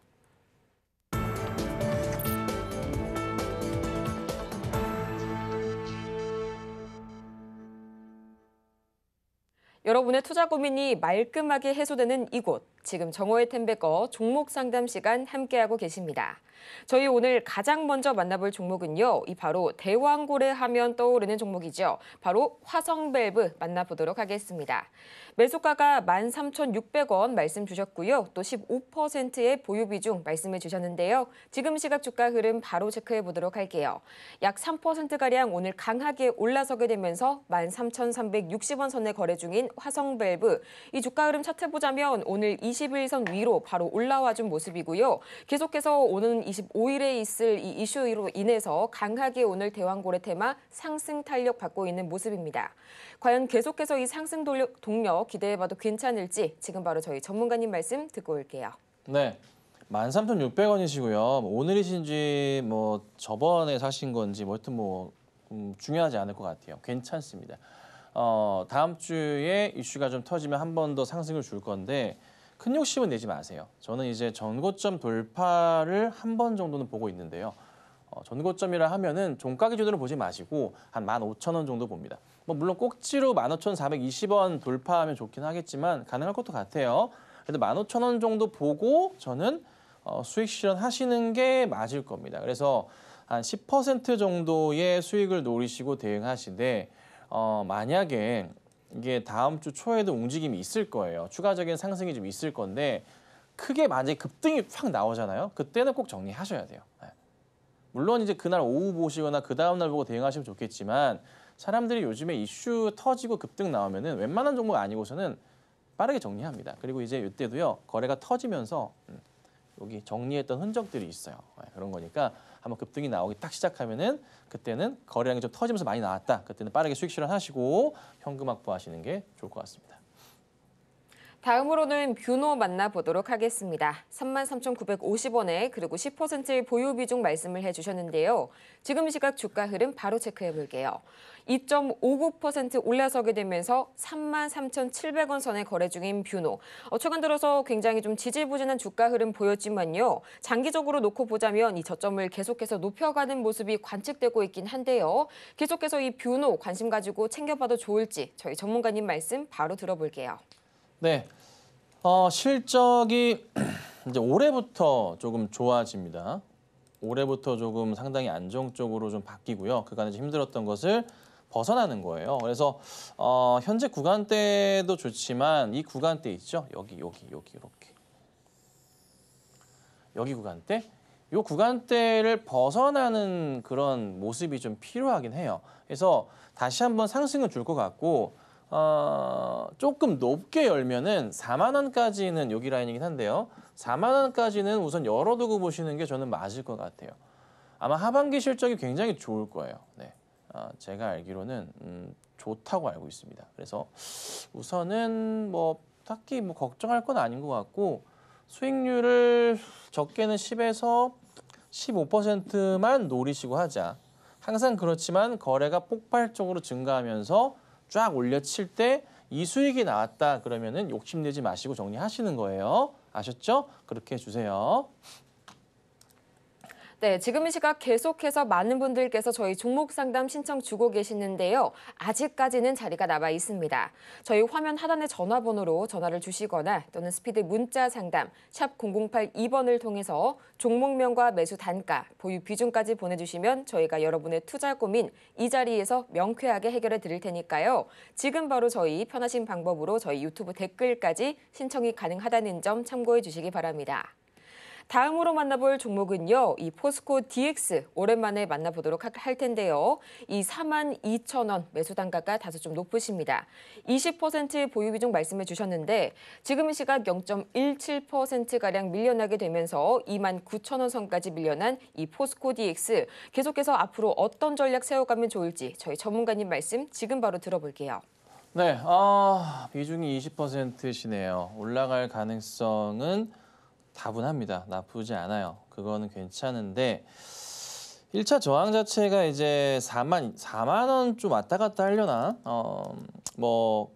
여러분의 투자 고민이 말끔하게 해소되는 이곳, 지금 정호의 템베거 종목 상담 시간 함께하고 계십니다. 저희 오늘 가장 먼저 만나볼 종목은요, 이 바로 대왕고래 하면 떠오르는 종목이죠. 바로 화성밸브 만나보도록 하겠습니다. 매수가가 13,600원 말씀 주셨고요. 또 15%의 보유 비중 말씀을 주셨는데요. 지금 시각 주가 흐름 바로 체크해 보도록 할게요. 약 3%가량 오늘 강하게 올라서게 되면서 13,360원 선에 거래 중인 화성밸브. 이 주가 흐름 차트 보자면 오늘 21선 위로 바로 올라와 준 모습이고요. 계속해서 오는 25일에 있을 이 이슈로 인해서 강하게 오늘 대왕고래 테마 상승 탄력 받고 있는 모습입니다. 과연 계속해서 이 상승 동력 기대해봐도 괜찮을지 지금 바로 저희 전문가님 말씀 듣고 올게요. 네, 13,600원이시고요. 오늘이신지 뭐 저번에 사신 건지 뭐 하여튼 뭐 중요하지 않을 것 같아요. 괜찮습니다. 다음 주에 이슈가 좀 터지면 한 번 더 상승을 줄 건데 큰 욕심은 내지 마세요. 저는 이제 전고점 돌파를 한 번 정도는 보고 있는데요. 전고점이라 하면은 종가 기준으로 보지 마시고 한 15,000원 정도 봅니다. 뭐 물론 꼭지로 15,420원 돌파하면 좋긴 하겠지만 가능할 것도 같아요. 그래도 15,000원 정도 보고 저는 수익 실현하시는 게 맞을 겁니다. 그래서 한 10% 정도의 수익을 노리시고 대응하시되 만약에 이게 다음 주 초에도 움직임이 있을 거예요. 추가적인 상승이 좀 있을 건데 크게 만약에 급등이 확 나오잖아요. 그때는 꼭 정리하셔야 돼요. 물론 이제 그날 오후 보시거나 그 다음 날 보고 대응하시면 좋겠지만 사람들이 요즘에 이슈 터지고 급등 나오면은 웬만한 종목 아니고서는 빠르게 정리합니다. 그리고 이제 이때도요 거래가 터지면서 여기 정리했던 흔적들이 있어요. 그런 거니까 한번 급등이 나오기 딱 시작하면은 그때는 거래량이 좀 터지면서 많이 나왔다. 그때는 빠르게 수익 실현하시고 현금 확보하시는 게 좋을 것 같습니다. 다음으로는 뷰노 만나보도록 하겠습니다. 33,950원에 그리고 10% 보유 비중 말씀을 해주셨는데요. 지금 시각 주가 흐름 바로 체크해 볼게요. 2.59% 올라서게 되면서 33,700원 선에 거래 중인 뷰노. 최근 들어서 굉장히 좀 지지부진한 주가 흐름 보였지만요. 장기적으로 놓고 보자면 이 저점을 계속해서 높여가는 모습이 관측되고 있긴 한데요. 계속해서 이 뷰노 관심 가지고 챙겨봐도 좋을지 저희 전문가님 말씀 바로 들어볼게요. 네, 실적이 이제 올해부터 조금 좋아집니다. 올해부터 조금 상당히 안정적으로 좀 바뀌고요. 그간에 좀 힘들었던 것을 벗어나는 거예요. 그래서 현재 구간대도 좋지만 이 구간대 있죠? 여기 이렇게 여기 구간대, 이 구간대를 벗어나는 그런 모습이 좀 필요하긴 해요. 그래서 다시 한번 상승을 줄 것 같고. 조금 높게 열면은 4만 원까지는 여기 라인이긴 한데요. 4만 원까지는 우선 열어두고 보시는 게 저는 맞을 것 같아요. 아마 하반기 실적이 굉장히 좋을 거예요. 네, 제가 알기로는 좋다고 알고 있습니다. 그래서 우선은 뭐 딱히 뭐 걱정할 건 아닌 것 같고 수익률을 적게는 10에서 15%만 노리시고 하자. 항상 그렇지만 거래가 폭발적으로 증가하면서 쫙 올려칠 때 이 수익이 나왔다 그러면은 욕심내지 마시고 정리하시는 거예요. 아셨죠? 그렇게 해주세요. 네, 지금 이 시각 계속해서 많은 분들께서 저희 종목 상담 신청 주고 계시는데요. 아직까지는 자리가 남아 있습니다. 저희 화면 하단의 전화번호로 전화를 주시거나 또는 스피드 문자 상담 샵 0082번을 통해서 종목명과 매수 단가, 보유 비중까지 보내주시면 저희가 여러분의 투자 고민 이 자리에서 명쾌하게 해결해 드릴 테니까요. 지금 바로 저희 편하신 방법으로 저희 유튜브 댓글까지 신청이 가능하다는 점 참고해 주시기 바랍니다. 다음으로 만나볼 종목은요. 이 포스코 DX 오랜만에 만나보도록 할 텐데요. 이 42,000원 매수 단가가 다소 좀 높으십니다. 20% 보유 비중 말씀해 주셨는데 지금 이 시각 0.17%가량 밀려나게 되면서 29,000원 선까지 밀려난 이 포스코 DX 계속해서 앞으로 어떤 전략 세워가면 좋을지 저희 전문가님 말씀 지금 바로 들어볼게요. 네, 비중이 20%시네요. 올라갈 가능성은 다분합니다. 나쁘지 않아요. 그거는 괜찮은데 1차 저항 자체가 이제 4만 원 좀 왔다 갔다 하려나? 뭐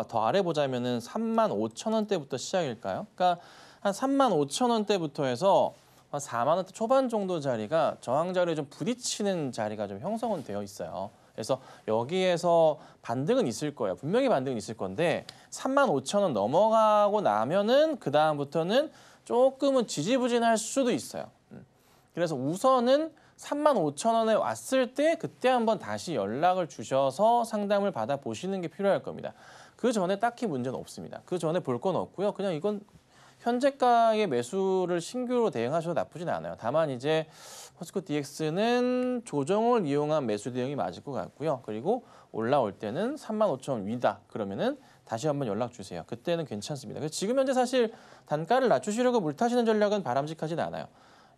더 아래 보자면은 35,000원대부터 시작일까요? 그러니까 한 35,000원대부터 해서 한 4만 원대 초반 정도 자리가 저항 자리에 좀 부딪히는 자리가 좀 형성은 되어 있어요. 그래서 여기에서 반등은 있을 거예요. 분명히 반등은 있을 건데 35,000원 넘어가고 나면은 그 다음부터는 조금은 지지부진할 수도 있어요. 그래서 우선은 35,000원에 왔을 때 그때 한번 다시 연락을 주셔서 상담을 받아보시는 게 필요할 겁니다. 그 전에 딱히 문제는 없습니다. 그 전에 볼 건 없고요. 그냥 이건 현재가의 매수를 신규로 대응하셔도 나쁘진 않아요. 다만 이제 포스코 DX는 조정을 이용한 매수 대응이 맞을 것 같고요. 그리고 올라올 때는 35,000원 위다. 그러면은 다시 한번 연락 주세요. 그때는 괜찮습니다. 그래서 지금 현재 사실 단가를 낮추시려고 물타시는 전략은 바람직하진 않아요.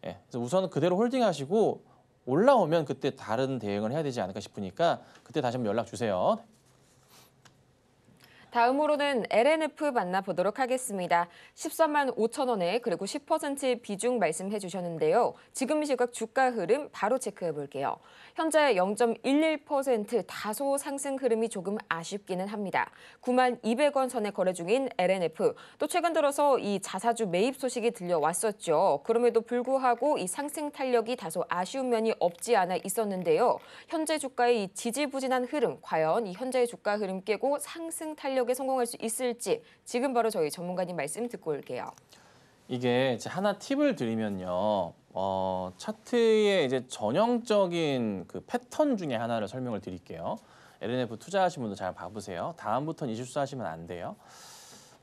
예, 그래서 우선은 그대로 홀딩하시고 올라오면 그때 다른 대응을 해야 되지 않을까 싶으니까 그때 다시 한번 연락 주세요. 다음으로는 LNF 만나보도록 하겠습니다. 13만 5천 원에 그리고 10% 비중 말씀해 주셨는데요. 지금 시각 주가 흐름 바로 체크해 볼게요. 현재 0.11% 다소 상승 흐름이 조금 아쉽기는 합니다. 9만 200원 선에 거래 중인 LNF. 또 최근 들어서 이 자사주 매입 소식이 들려왔었죠. 그럼에도 불구하고 이 상승 탄력이 다소 아쉬운 면이 없지 않아 있었는데요. 현재 주가의 이 지지부진한 흐름, 과연 이 현재의 주가 흐름 깨고 상승 탄력에 성공할 수 있을지 지금 바로 저희 전문가님 말씀 듣고 올게요. 이게 이제 하나 팁을 드리면요. 차트의 이제 전형적인 그 패턴 중에 하나를 설명을 드릴게요. LNF 투자하신 분들 잘 봐보세요. 다음부터는 이 실수하시면 안 돼요.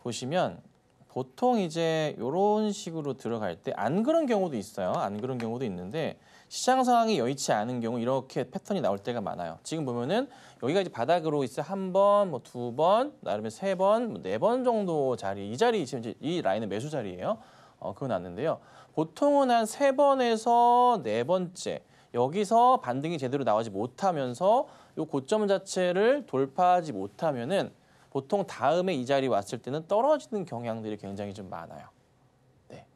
보시면 보통 이제 이런 식으로 들어갈 때 안 그런 경우도 있어요. 안 그런 경우도 있는데 시장 상황이 여의치 않은 경우 이렇게 패턴이 나올 때가 많아요. 지금 보면은 여기가 이제 바닥으로 있어 한 번, 뭐 두 번, 나름의 세 번, 네 번 정도 자리, 이 자리 지금 이제 이 라인은 매수 자리예요. 그거 났는데요. 보통은 한 3번에서 4번째 여기서 반등이 제대로 나오지 못하면서 이 고점 자체를 돌파하지 못하면은 보통 다음에 이 자리 왔을 때는 떨어지는 경향들이 굉장히 좀 많아요. 네.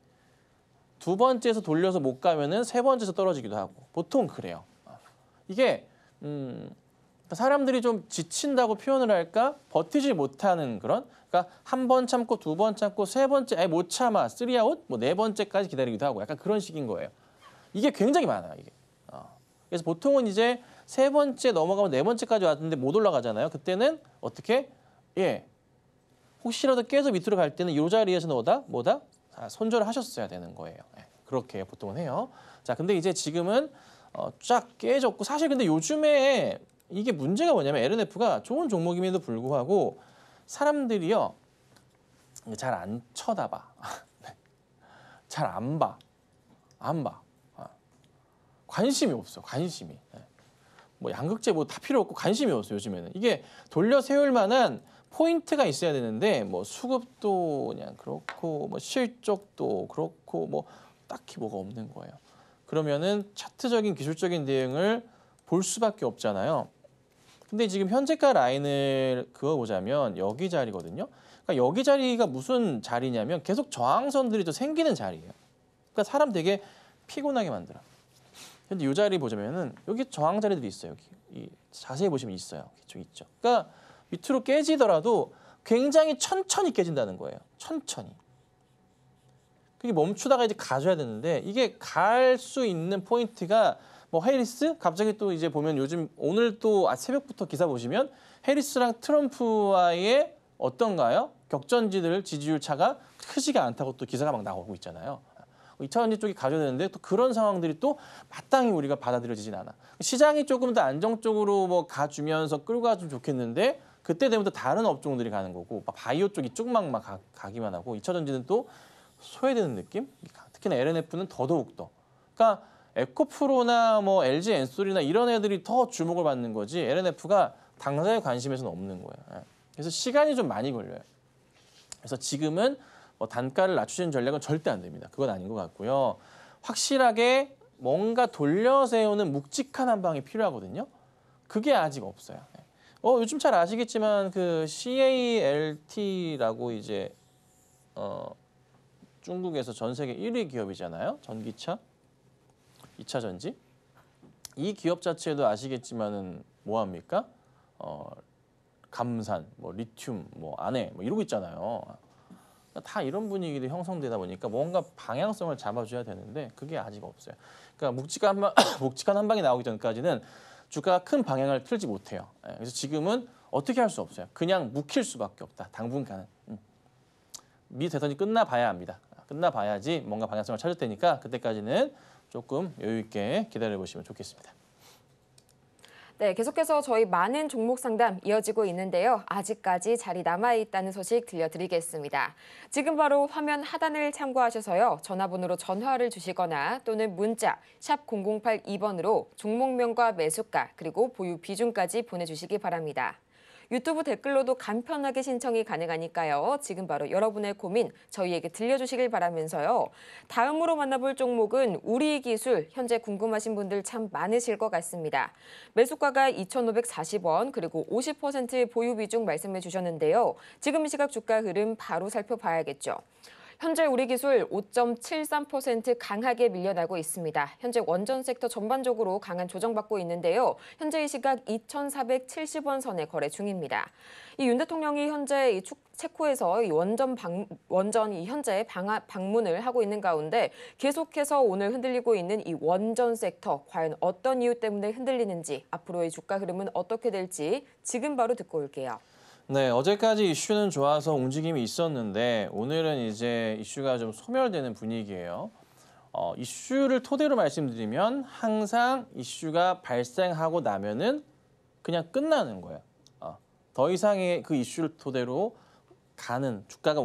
2번째에서 돌려서 못 가면은 3번째에서 떨어지기도 하고 보통 그래요. 이게 사람들이 좀 지친다고 표현을 할까? 버티지 못하는 그런. 그러니까 1번 참고 2번 참고 3번째 아예 못 참아 3아웃 뭐 4번째까지 기다리기도 하고 약간 그런 식인 거예요. 이게 굉장히 많아요. 이게. 그래서 보통은 이제 3번째 넘어가면 4번째까지 왔는데 못 올라가잖아요. 그때는 어떻게? 예. 혹시라도 깨서 밑으로 갈 때는 이 자리에서 뭐다? 손절을 하셨어야 되는 거예요. 예. 그렇게 보통은 해요. 자, 근데 이제 지금은 쫙 깨졌고 사실 근데 요즘에 이게 문제가 뭐냐면 LNF가 좋은 종목임에도 불구하고 사람들이요 잘 안 쳐다봐. 잘 안 봐. 관심이 없어. 관심이. 뭐 양극재 뭐 다 필요 없고 관심이 없어 요즘에는. 이게 돌려 세울 만한 포인트가 있어야 되는데 뭐 수급도 그냥 그렇고 뭐 실적도 그렇고 뭐 딱히 뭐가 없는 거예요. 그러면은 차트적인 기술적인 대응을 볼 수밖에 없잖아요. 근데 지금 현재가 라인을 그어보자면 여기 자리거든요. 그러니까 여기 자리가 무슨 자리냐면 계속 저항선들이 또 생기는 자리예요. 그러니까 사람 되게 피곤하게 만들어. 근데 이 자리 보자면은 여기 저항 자리들이 있어요. 여기 자세히 보시면 있어요. 이쪽 있죠. 그러니까 밑으로 깨지더라도 굉장히 천천히 깨진다는 거예요. 천천히. 그게 멈추다가 이제 가줘야 되는데 이게 갈 수 있는 포인트가 뭐 해리스 갑자기 또 이제 보면 요즘 오늘 또 새벽부터 기사 보시면 해리스랑 트럼프와의 어떤가요? 격전지들 지지율 차가 크지가 않다고 또 기사가 막 나오고 있잖아요. 2차전지 쪽이 가져야 되는데 또 그런 상황들이 또 마땅히 우리가 받아들여지진 않아. 시장이 조금 더 안정적으로 뭐 가주면서 끌고 가주면 좋겠는데 그때 되면 또 다른 업종들이 가는 거고 바이오 쪽이 쭉막 가기만 하고 2차전지는 또 소외되는 느낌? 특히나 LNF는 더더욱 더. 그러니까 에코프로나 뭐 LG 엔솔이나 이런 애들이 더 주목을 받는 거지 LNF가 당사자의 관심에서는 없는 거예요. 그래서 시간이 좀 많이 걸려요. 그래서 지금은 단가를 낮추시는 전략은 절대 안 됩니다. 그건 아닌 것 같고요. 확실하게 뭔가 돌려세우는 묵직한 한 방이 필요하거든요. 그게 아직 없어요. 요즘 잘 아시겠지만 그 CALT라고 이제 중국에서 전 세계 1위 기업이잖아요. 전기차, 2차 전지. 이 기업 자체도 아시겠지만은 뭐 합니까? 감산, 뭐 리튬, 뭐 안에 뭐 이러고 있잖아요. 다 이런 분위기도 형성되다 보니까 뭔가 방향성을 잡아줘야 되는데 그게 아직 없어요. 그러니까 묵직한 한 방이 나오기 전까지는 주가가 큰 방향을 틀지 못해요. 그래서 지금은 어떻게 할 수 없어요. 그냥 묵힐 수밖에 없다. 당분간은. 미 대선이 끝나봐야 합니다. 끝나봐야지 뭔가 방향성을 찾을 테니까 그때까지는 조금 여유 있게 기다려보시면 좋겠습니다. 네, 계속해서 저희 많은 종목 상담 이어지고 있는데요. 아직까지 자리 남아있다는 소식 들려드리겠습니다. 지금 바로 화면 하단을 참고하셔서요. 전화번호로 전화를 주시거나 또는 문자 샵 0082번으로 종목명과 매수가 그리고 보유 비중까지 보내주시기 바랍니다. 유튜브 댓글로도 간편하게 신청이 가능하니까요. 지금 바로 여러분의 고민 저희에게 들려주시길 바라면서요. 다음으로 만나볼 종목은 우리기술. 현재 궁금하신 분들 참 많으실 것 같습니다. 매수가가 2,540원 그리고 50% 보유 비중 말씀해 주셨는데요. 지금 시각 주가 흐름 바로 살펴봐야겠죠. 현재 우리기술 5.73% 강하게 밀려나고 있습니다. 현재 원전 섹터 전반적으로 강한 조정받고 있는데요. 현재 이 시각 2,470원 선에 거래 중입니다. 이 윤 대통령이 현재 이 체코에서 이 원전이 현재 방문을 하고 있는 가운데 계속해서 오늘 흔들리고 있는 이 원전 섹터 과연 어떤 이유 때문에 흔들리는지 앞으로의 주가 흐름은 어떻게 될지 지금 바로 듣고 올게요. 네, 어제까지 이슈는 좋아서 움직임이 있었는데 오늘은 이제 이슈가 좀 소멸되는 분위기예요. 이슈를 토대로 말씀드리면 항상 이슈가 발생하고 나면은 그냥 끝나는 거예요. 더 이상의 그 이슈를 토대로 가는 주가가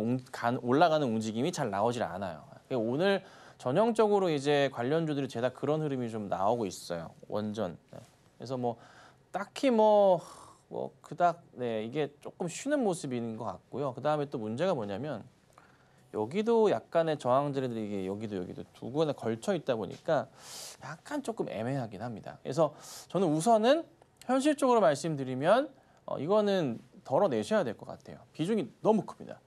올라가는 움직임이 잘 나오질 않아요. 오늘 전형적으로 이제 관련주들이 죄다 그런 흐름이 좀 나오고 있어요. 원전. 그래서 뭐 딱히 그닥 이게 조금 쉬는 모습인 것 같고요. 그 다음에 또 문제가 뭐냐면 여기도 약간의 저항자리들이 이게 여기도 두 군데 걸쳐 있다 보니까 약간 조금 애매하긴 합니다. 그래서 저는 우선은 현실적으로 말씀드리면 이거는 덜어내셔야 될 것 같아요. 비중이 너무 큽니다.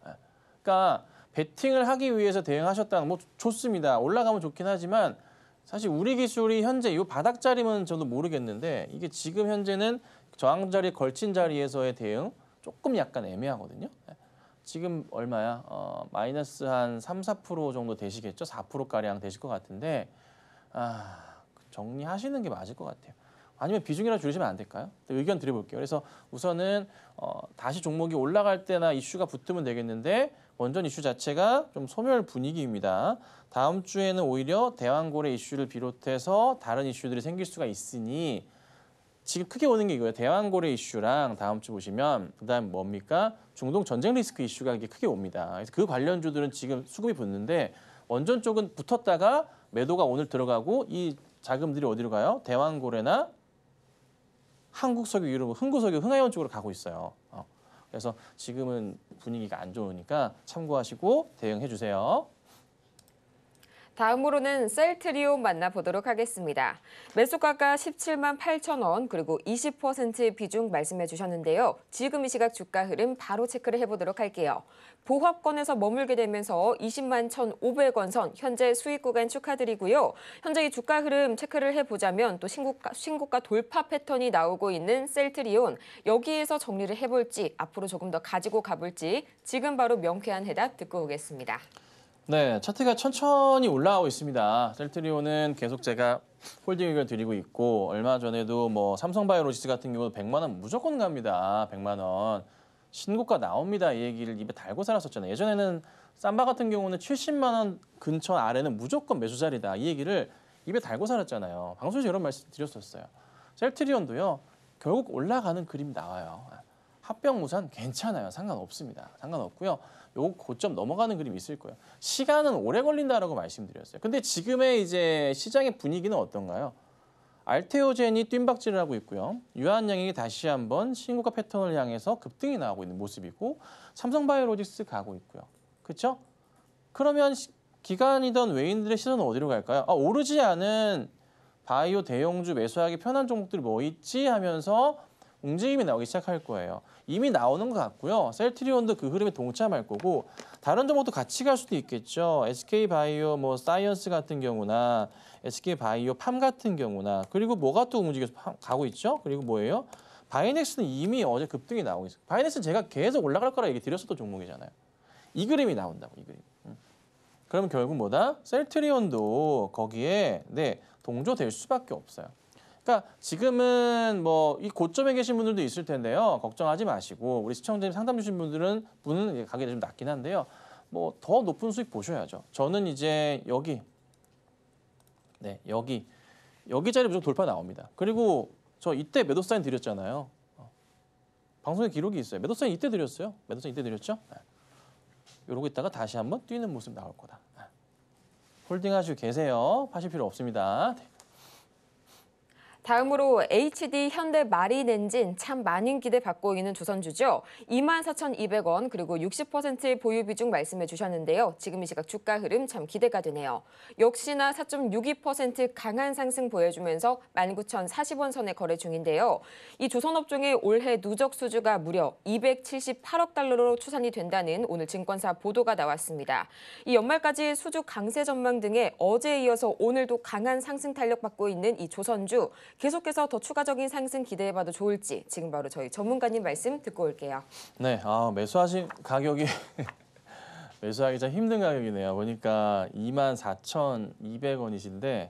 그러니까 베팅을 하기 위해서 대응하셨다는 뭐 좋습니다. 올라가면 좋긴 하지만 사실 우리 기술이 현재 이 바닥 자리면 저도 모르겠는데 이게 지금 현재는 저항자리 걸친 자리에서의 대응 조금 약간 애매하거든요. 지금 얼마야? 마이너스 한 3, 4% 정도 되시겠죠? 4%가량 되실 것 같은데 정리하시는 게 맞을 것 같아요. 아니면 비중이라도 줄이시면 안 될까요? 의견 드려볼게요. 그래서 우선은 다시 종목이 올라갈 때나 이슈가 붙으면 되겠는데 원전 이슈 자체가 좀 소멸 분위기입니다. 다음 주에는 오히려 대왕고래 이슈를 비롯해서 다른 이슈들이 생길 수가 있으니 지금 크게 오는 게 이거예요. 대왕고래 이슈랑 다음 주 보시면 그다음 뭡니까? 중동 전쟁 리스크 이슈가 이게 크게 옵니다. 그래서 그 관련주들은 지금 수급이 붙는데 원전 쪽은 붙었다가 매도가 오늘 들어가고 이 자금들이 어디로 가요? 대왕고래나 한국석유, 유럽, 흥구석유, 흥하이원 쪽으로 가고 있어요. 그래서 지금은 분위기가 안 좋으니까 참고하시고 대응해 주세요. 다음으로는 셀트리온 만나보도록 하겠습니다. 매수가가 17만 8천 원 그리고 20% 비중 말씀해 주셨는데요. 지금 이 시각 주가 흐름 바로 체크를 해보도록 할게요. 보합권에서 머물게 되면서 20만 1,500원 선 현재 수익 구간 축하드리고요. 현재 이 주가 흐름 체크를 해보자면 또 신고가 돌파 패턴이 나오고 있는 셀트리온 여기에서 정리를 해볼지 앞으로 조금 더 가지고 가볼지 지금 바로 명쾌한 해답 듣고 오겠습니다. 네, 차트가 천천히 올라가고 있습니다. 셀트리온은 계속 제가 홀딩 의견 드리고 있고 얼마 전에도 뭐 삼성바이오로직스 같은 경우도 100만 원 무조건 갑니다. 100만 원. 신고가 나옵니다. 이 얘기를 입에 달고 살았었잖아요. 예전에는 삼바 같은 경우는 70만 원 근처 아래는 무조건 매수 자리다. 이 얘기를 입에 달고 살았잖아요. 방송에서 이런 말씀 드렸었어요. 셀트리온도요. 결국 올라가는 그림이 나와요. 합병무산 괜찮아요. 상관없습니다. 상관없고요. 요 고점 넘어가는 그림이 있을 거예요. 시간은 오래 걸린다라고 말씀드렸어요. 근데 지금의 이제 시장의 분위기는 어떤가요? 알테오젠이 뜀박질을 하고 있고요. 유한양이 다시 한번 신고가 패턴을 향해서 급등이 나오고 있는 모습이고 삼성바이오로직스 가고 있고요. 그렇죠? 그러면 기관이던 외인들의 시선은 어디로 갈까요? 오르지 않은 바이오 대형주 매수하기 편한 종목들이 뭐 있지 하면서 움직임이 나오기 시작할 거예요. 이미 나오는 것 같고요. 셀트리온도 그 흐름에 동참할 거고 다른 종목도 같이 갈 수도 있겠죠. SK바이오, 뭐 사이언스 같은 경우나 SK바이오 팜 같은 경우나 그리고 뭐가 또 움직여서 가고 있죠. 그리고 뭐예요? 바이넥스는 이미 어제 급등이 나오고 있어요. 바이넥스는 제가 계속 올라갈 거라 얘기 드렸었던 종목이잖아요. 이 그림이 나온다고, 이 그림. 그러면 결국 뭐다? 셀트리온도 거기에 동조될 수밖에 없어요. 그러니까 지금은 뭐 이 고점에 계신 분들도 있을 텐데요. 걱정하지 마시고 우리 시청자님 상담 주신 분은 가격이 좀 낮긴 한데요. 뭐 더 높은 수익 보셔야죠. 저는 이제 여기 자리 무조건 돌파 나옵니다. 그리고 저 이때 매도 사인 드렸잖아요. 방송에 기록이 있어요. 매도 사인 이때 드렸어요. 매도 사인 이때 드렸죠? 이러고 있다가 다시 한번 뛰는 모습 나올 거다. 홀딩하시고 계세요. 파실 필요 없습니다. 다음으로 HD 현대 마린 엔진 참 많은 기대 받고 있는 조선주죠. 24,200원 그리고 60% 보유 비중 말씀해 주셨는데요. 지금 이 시각 주가 흐름 참 기대가 되네요. 역시나 4.62% 강한 상승 보여주면서 19,040원 선에 거래 중인데요. 이 조선업종의 올해 누적 수주가 무려 278억 달러로 추산이 된다는 오늘 증권사 보도가 나왔습니다. 이 연말까지 수주 강세 전망 등에 어제에 이어서 오늘도 강한 상승 탄력 받고 있는 이 조선주 계속해서 더 추가적인 상승 기대해봐도 좋을지 지금 바로 저희 전문가님 말씀 듣고 올게요. 네, 매수하신 가격이 매수하기 참 힘든 가격이네요. 보니까 24,200원이신데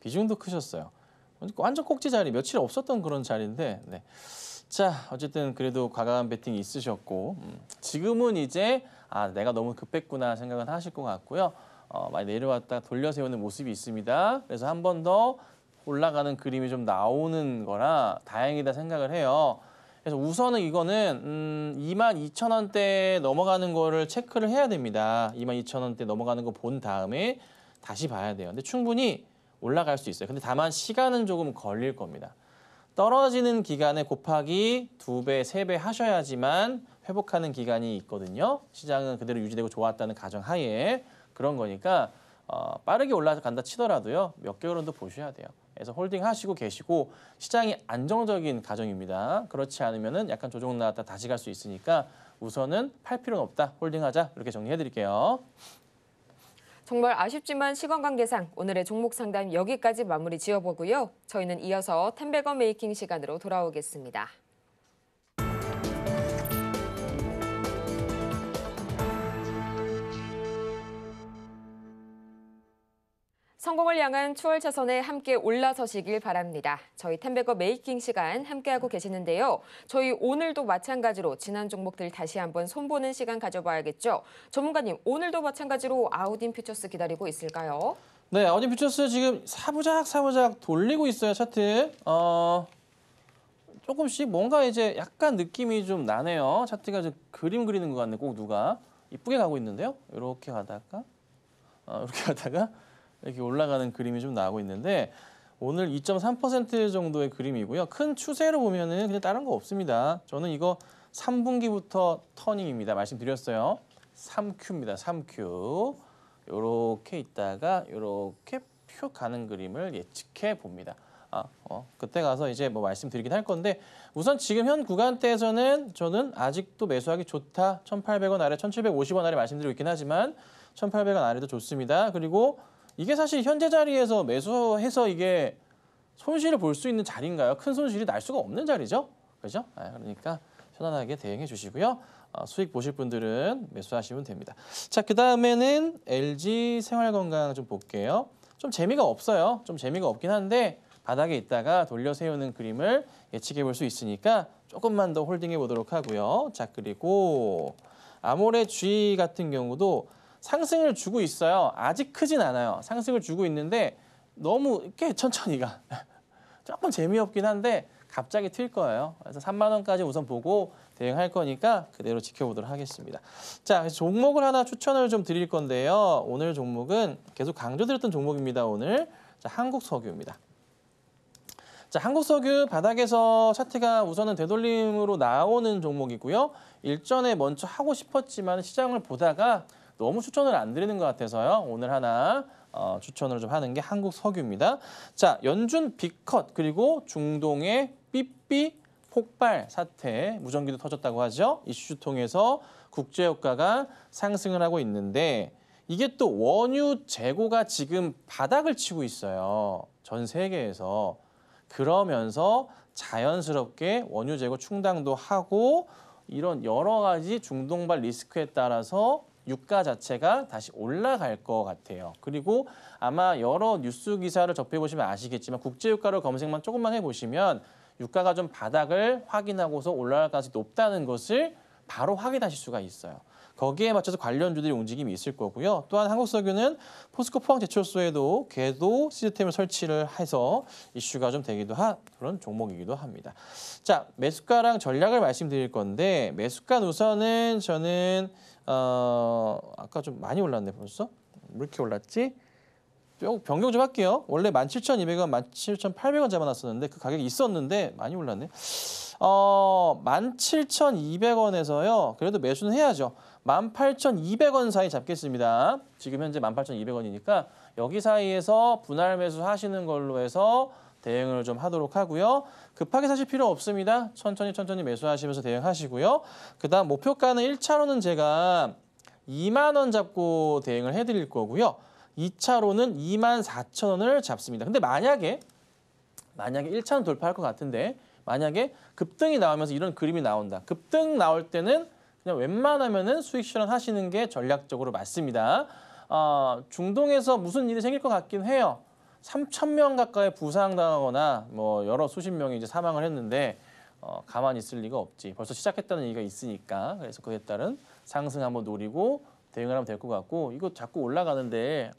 비중도 크셨어요. 완전 꼭지 자리, 며칠 없었던 그런 자리인데 자, 어쨌든 그래도 과감한 배팅이 있으셨고 지금은 이제 내가 너무 급했구나 생각은 하실 것 같고요. 많이 내려왔다 돌려 세우는 모습이 있습니다. 그래서 한 번 더 올라가는 그림이 좀 나오는 거라 다행이다 생각을 해요. 그래서 우선은 이거는 22,000원대 넘어가는 거를 체크를 해야 됩니다. 22,000원대 넘어가는 거 본 다음에 다시 봐야 돼요. 근데 충분히 올라갈 수 있어요. 근데 다만 시간은 조금 걸릴 겁니다. 떨어지는 기간에 곱하기 2배, 3배 하셔야지만 회복하는 기간이 있거든요. 시장은 그대로 유지되고 좋았다는 가정하에 그런 거니까 빠르게 올라간다 치더라도요. 몇 개월은 더 보셔야 돼요. 그래서 홀딩 하시고 계시고 시장이 안정적인 가정입니다. 그렇지 않으면은 약간 조정 나왔다 다시 갈 수 있으니까 우선은 팔 필요는 없다. 홀딩하자. 이렇게 정리해 드릴게요. 정말 아쉽지만 시간 관계상 오늘의 종목 상담 여기까지 마무리 지어보고요. 저희는 이어서 텐베거 메이킹 시간으로 돌아오겠습니다. 성공을 향한 추월 차선에 함께 올라서시길 바랍니다. 저희 텐베거 메이킹 시간 함께하고 계시는데요. 저희 오늘도 마찬가지로 지난 종목들 다시 한번 손보는 시간 가져봐야겠죠. 전문가님, 오늘도 마찬가지로 아우딘 퓨처스 기다리고 있을까요? 네, 아우딘 퓨처스 지금 사부작 돌리고 있어요, 차트. 조금씩 뭔가 이제 약간 느낌이 좀 나네요. 차트가 좀 그림 그리는 것 같네, 꼭 누가. 이쁘게 가고 있는데요. 이렇게 가다가 이렇게 올라가는 그림이 좀 나오고 있는데 오늘 2.3% 정도의 그림이고요. 큰 추세로 보면은 그냥 다른 거 없습니다. 저는 이거 3분기부터 터닝입니다. 말씀드렸어요. 3Q입니다. 3Q. 이렇게 있다가 이렇게 쭉 가는 그림을 예측해 봅니다. 그때 가서 이제 뭐 말씀드리긴 할 건데 우선 지금 현 구간대에서는 저는 아직도 매수하기 좋다. 1,800원 아래, 1,750원 아래 말씀드리고 있긴 하지만 1,800원 아래도 좋습니다. 그리고 이게 사실 현재 자리에서 매수해서 이게 손실을 볼 수 있는 자리인가요? 큰 손실이 날 수가 없는 자리죠. 그렇죠? 그러니까 편안하게 대응해 주시고요. 수익 보실 분들은 매수하시면 됩니다. 자, 그다음에는 LG 생활건강 좀 볼게요. 좀 재미가 없어요. 좀 재미가 없긴 한데 바닥에 있다가 돌려 세우는 그림을 예측해 볼 수 있으니까 조금만 더 홀딩해 보도록 하고요. 자, 그리고 아모레 G 같은 경우도 상승을 주고 있어요. 아직 크진 않아요. 상승을 주고 있는데 너무 꽤 천천히 가. 조금 재미없긴 한데 갑자기 튈 거예요. 그래서 3만 원까지 우선 보고 대응할 거니까 그대로 지켜보도록 하겠습니다. 자, 종목을 하나 추천을 좀 드릴 건데요. 오늘 종목은 계속 강조드렸던 종목입니다. 오늘 자, 한국석유입니다. 자, 한국석유 바닥에서 차트가 우선은 되돌림으로 나오는 종목이고요. 일전에 먼저 하고 싶었지만 시장을 보다가 너무 추천을 안 드리는 것 같아서요. 오늘 하나 추천을 좀 하는 게 한국석유입니다. 자, 연준 빅컷 그리고 중동의 삐삐 폭발 사태, 무전기도 터졌다고 하죠. 이슈 통해서 국제유가가 상승을 하고 있는데 이게 또 원유 재고가 지금 바닥을 치고 있어요. 전 세계에서. 그러면서 자연스럽게 원유 재고 충당도 하고 이런 여러 가지 중동발 리스크에 따라서 유가 자체가 다시 올라갈 것 같아요. 그리고 아마 여러 뉴스 기사를 접해보시면 아시겠지만 국제유가를 검색만 조금만 해보시면 유가가 좀 바닥을 확인하고서 올라갈 가능성이 높다는 것을 바로 확인하실 수가 있어요. 거기에 맞춰서 관련주들이 움직임이 있을 거고요. 또한 한국석유는 포스코 포항제철소에도 궤도 시스템을 설치를 해서 이슈가 좀 되기도 한 그런 종목이기도 합니다. 자, 매수가랑 전략을 말씀드릴 건데 매수가 우선은 저는 아까 좀 많이 올랐네 벌써? 왜 이렇게 올랐지? 변경 좀 할게요. 원래 17,200원, 17,800원 잡아놨었는데 그 가격이 있었는데 많이 올랐네. 17,200원에서요. 그래도 매수는 해야죠. 18,200원 사이 잡겠습니다. 지금 현재 18,200원이니까 여기 사이에서 분할 매수 하시는 걸로 해서 대응을 좀 하도록 하고요. 급하게 사실 필요 없습니다. 천천히 매수하시면서 대응하시고요. 그다음 목표가는 1차로는 제가 2만 원 잡고 대응을 해드릴 거고요. 2차로는 24,000원을 잡습니다. 근데 만약에 1차는 돌파할 것 같은데 만약에 급등이 나오면서 이런 그림이 나온다. 급등 나올 때는 그냥 웬만하면은 수익 실현하시는 게 전략적으로 맞습니다. 중동에서 무슨 일이 생길 것 같긴 해요. 3,000명 가까이 부상당하거나 뭐 여러 수십 명이 이제 사망을 했는데 가만히 있을 리가 없지. 벌써 시작했다는 얘기가 있으니까. 그래서 그에 따른 상승 한번 노리고 대응을 하면 될 것 같고 이거 자꾸 올라가는데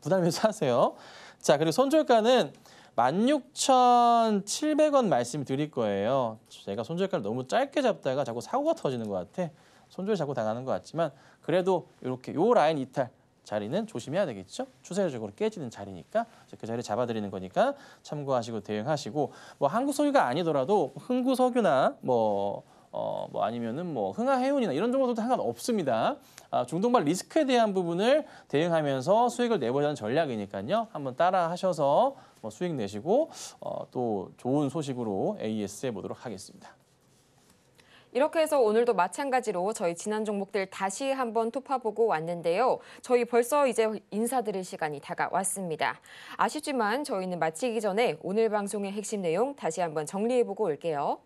부담 매수하세요. 자, 그리고 손절가는 16,700원 말씀드릴 거예요. 제가 손절가를 너무 짧게 잡다가 자꾸 사고가 터지는 것 같아. 손절 자꾸 당하는 것 같지만 그래도 이렇게 요 라인 이탈 자리는 조심해야 되겠죠. 추세적으로 깨지는 자리니까 그 자리 잡아드리는 거니까 참고하시고 대응하시고 뭐 한국석유가 아니더라도 흥구석유나 뭐 아니면은 뭐 흥하해운이나 이런 정도도 상관없습니다. 중동발 리스크에 대한 부분을 대응하면서 수익을 내보자는 전략이니까요. 한번 따라 하셔서 뭐 수익 내시고 또 좋은 소식으로 AS 해보도록 하겠습니다. 이렇게 해서 오늘도 마찬가지로 저희 지난 종목들 다시 한번 톱파보고 왔는데요. 저희 벌써 이제 인사드릴 시간이 다가왔습니다. 아쉽지만 저희는 마치기 전에 오늘 방송의 핵심 내용 다시 한번 정리해보고 올게요.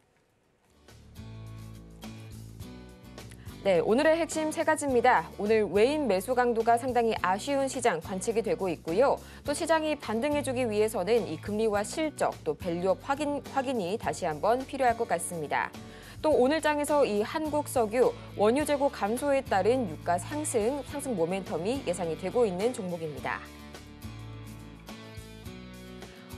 네, 오늘의 핵심 세 가지입니다. 오늘 외인 매수 강도가 상당히 아쉬운 시장 관측이 되고 있고요. 또 시장이 반등해주기 위해서는 이 금리와 실적 또 밸류업 확인이 다시 한번 필요할 것 같습니다. 또 오늘 장에서 이 한국석유 원유 재고 감소에 따른 유가 상승 모멘텀이 예상이 되고 있는 종목입니다.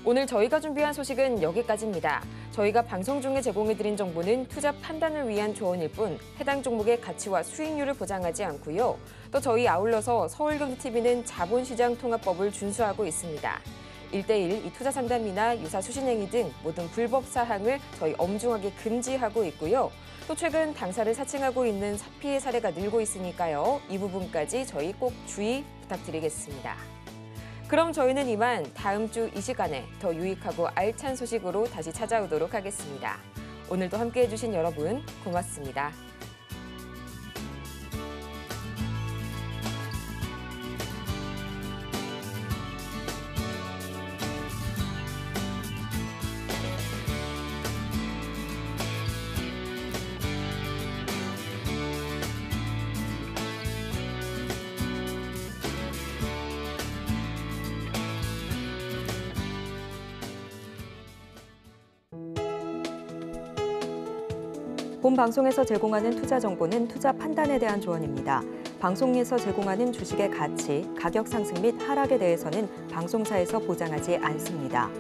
오늘 저희가 준비한 소식은 여기까지입니다. 저희가 방송 중에 제공해드린 정보는 투자 판단을 위한 조언일 뿐 해당 종목의 가치와 수익률을 보장하지 않고요. 또 저희 아울러서 서울경제TV는 자본시장통합법을 준수하고 있습니다. 1:1 이 투자 상담이나 유사 수신행위 등 모든 불법 사항을 저희 엄중하게 금지하고 있고요. 또 최근 당사를 사칭하고 있는 피해 사례가 늘고 있으니까요. 이 부분까지 저희 꼭 주의 부탁드리겠습니다. 그럼 저희는 이만 다음 주 이 시간에 더 유익하고 알찬 소식으로 다시 찾아오도록 하겠습니다. 오늘도 함께해 주신 여러분 고맙습니다. 본 방송에서 제공하는 투자 정보는 투자 판단에 대한 조언입니다. 방송에서 제공하는 주식의 가치, 가격 상승 및 하락에 대해서는 방송사에서 보장하지 않습니다.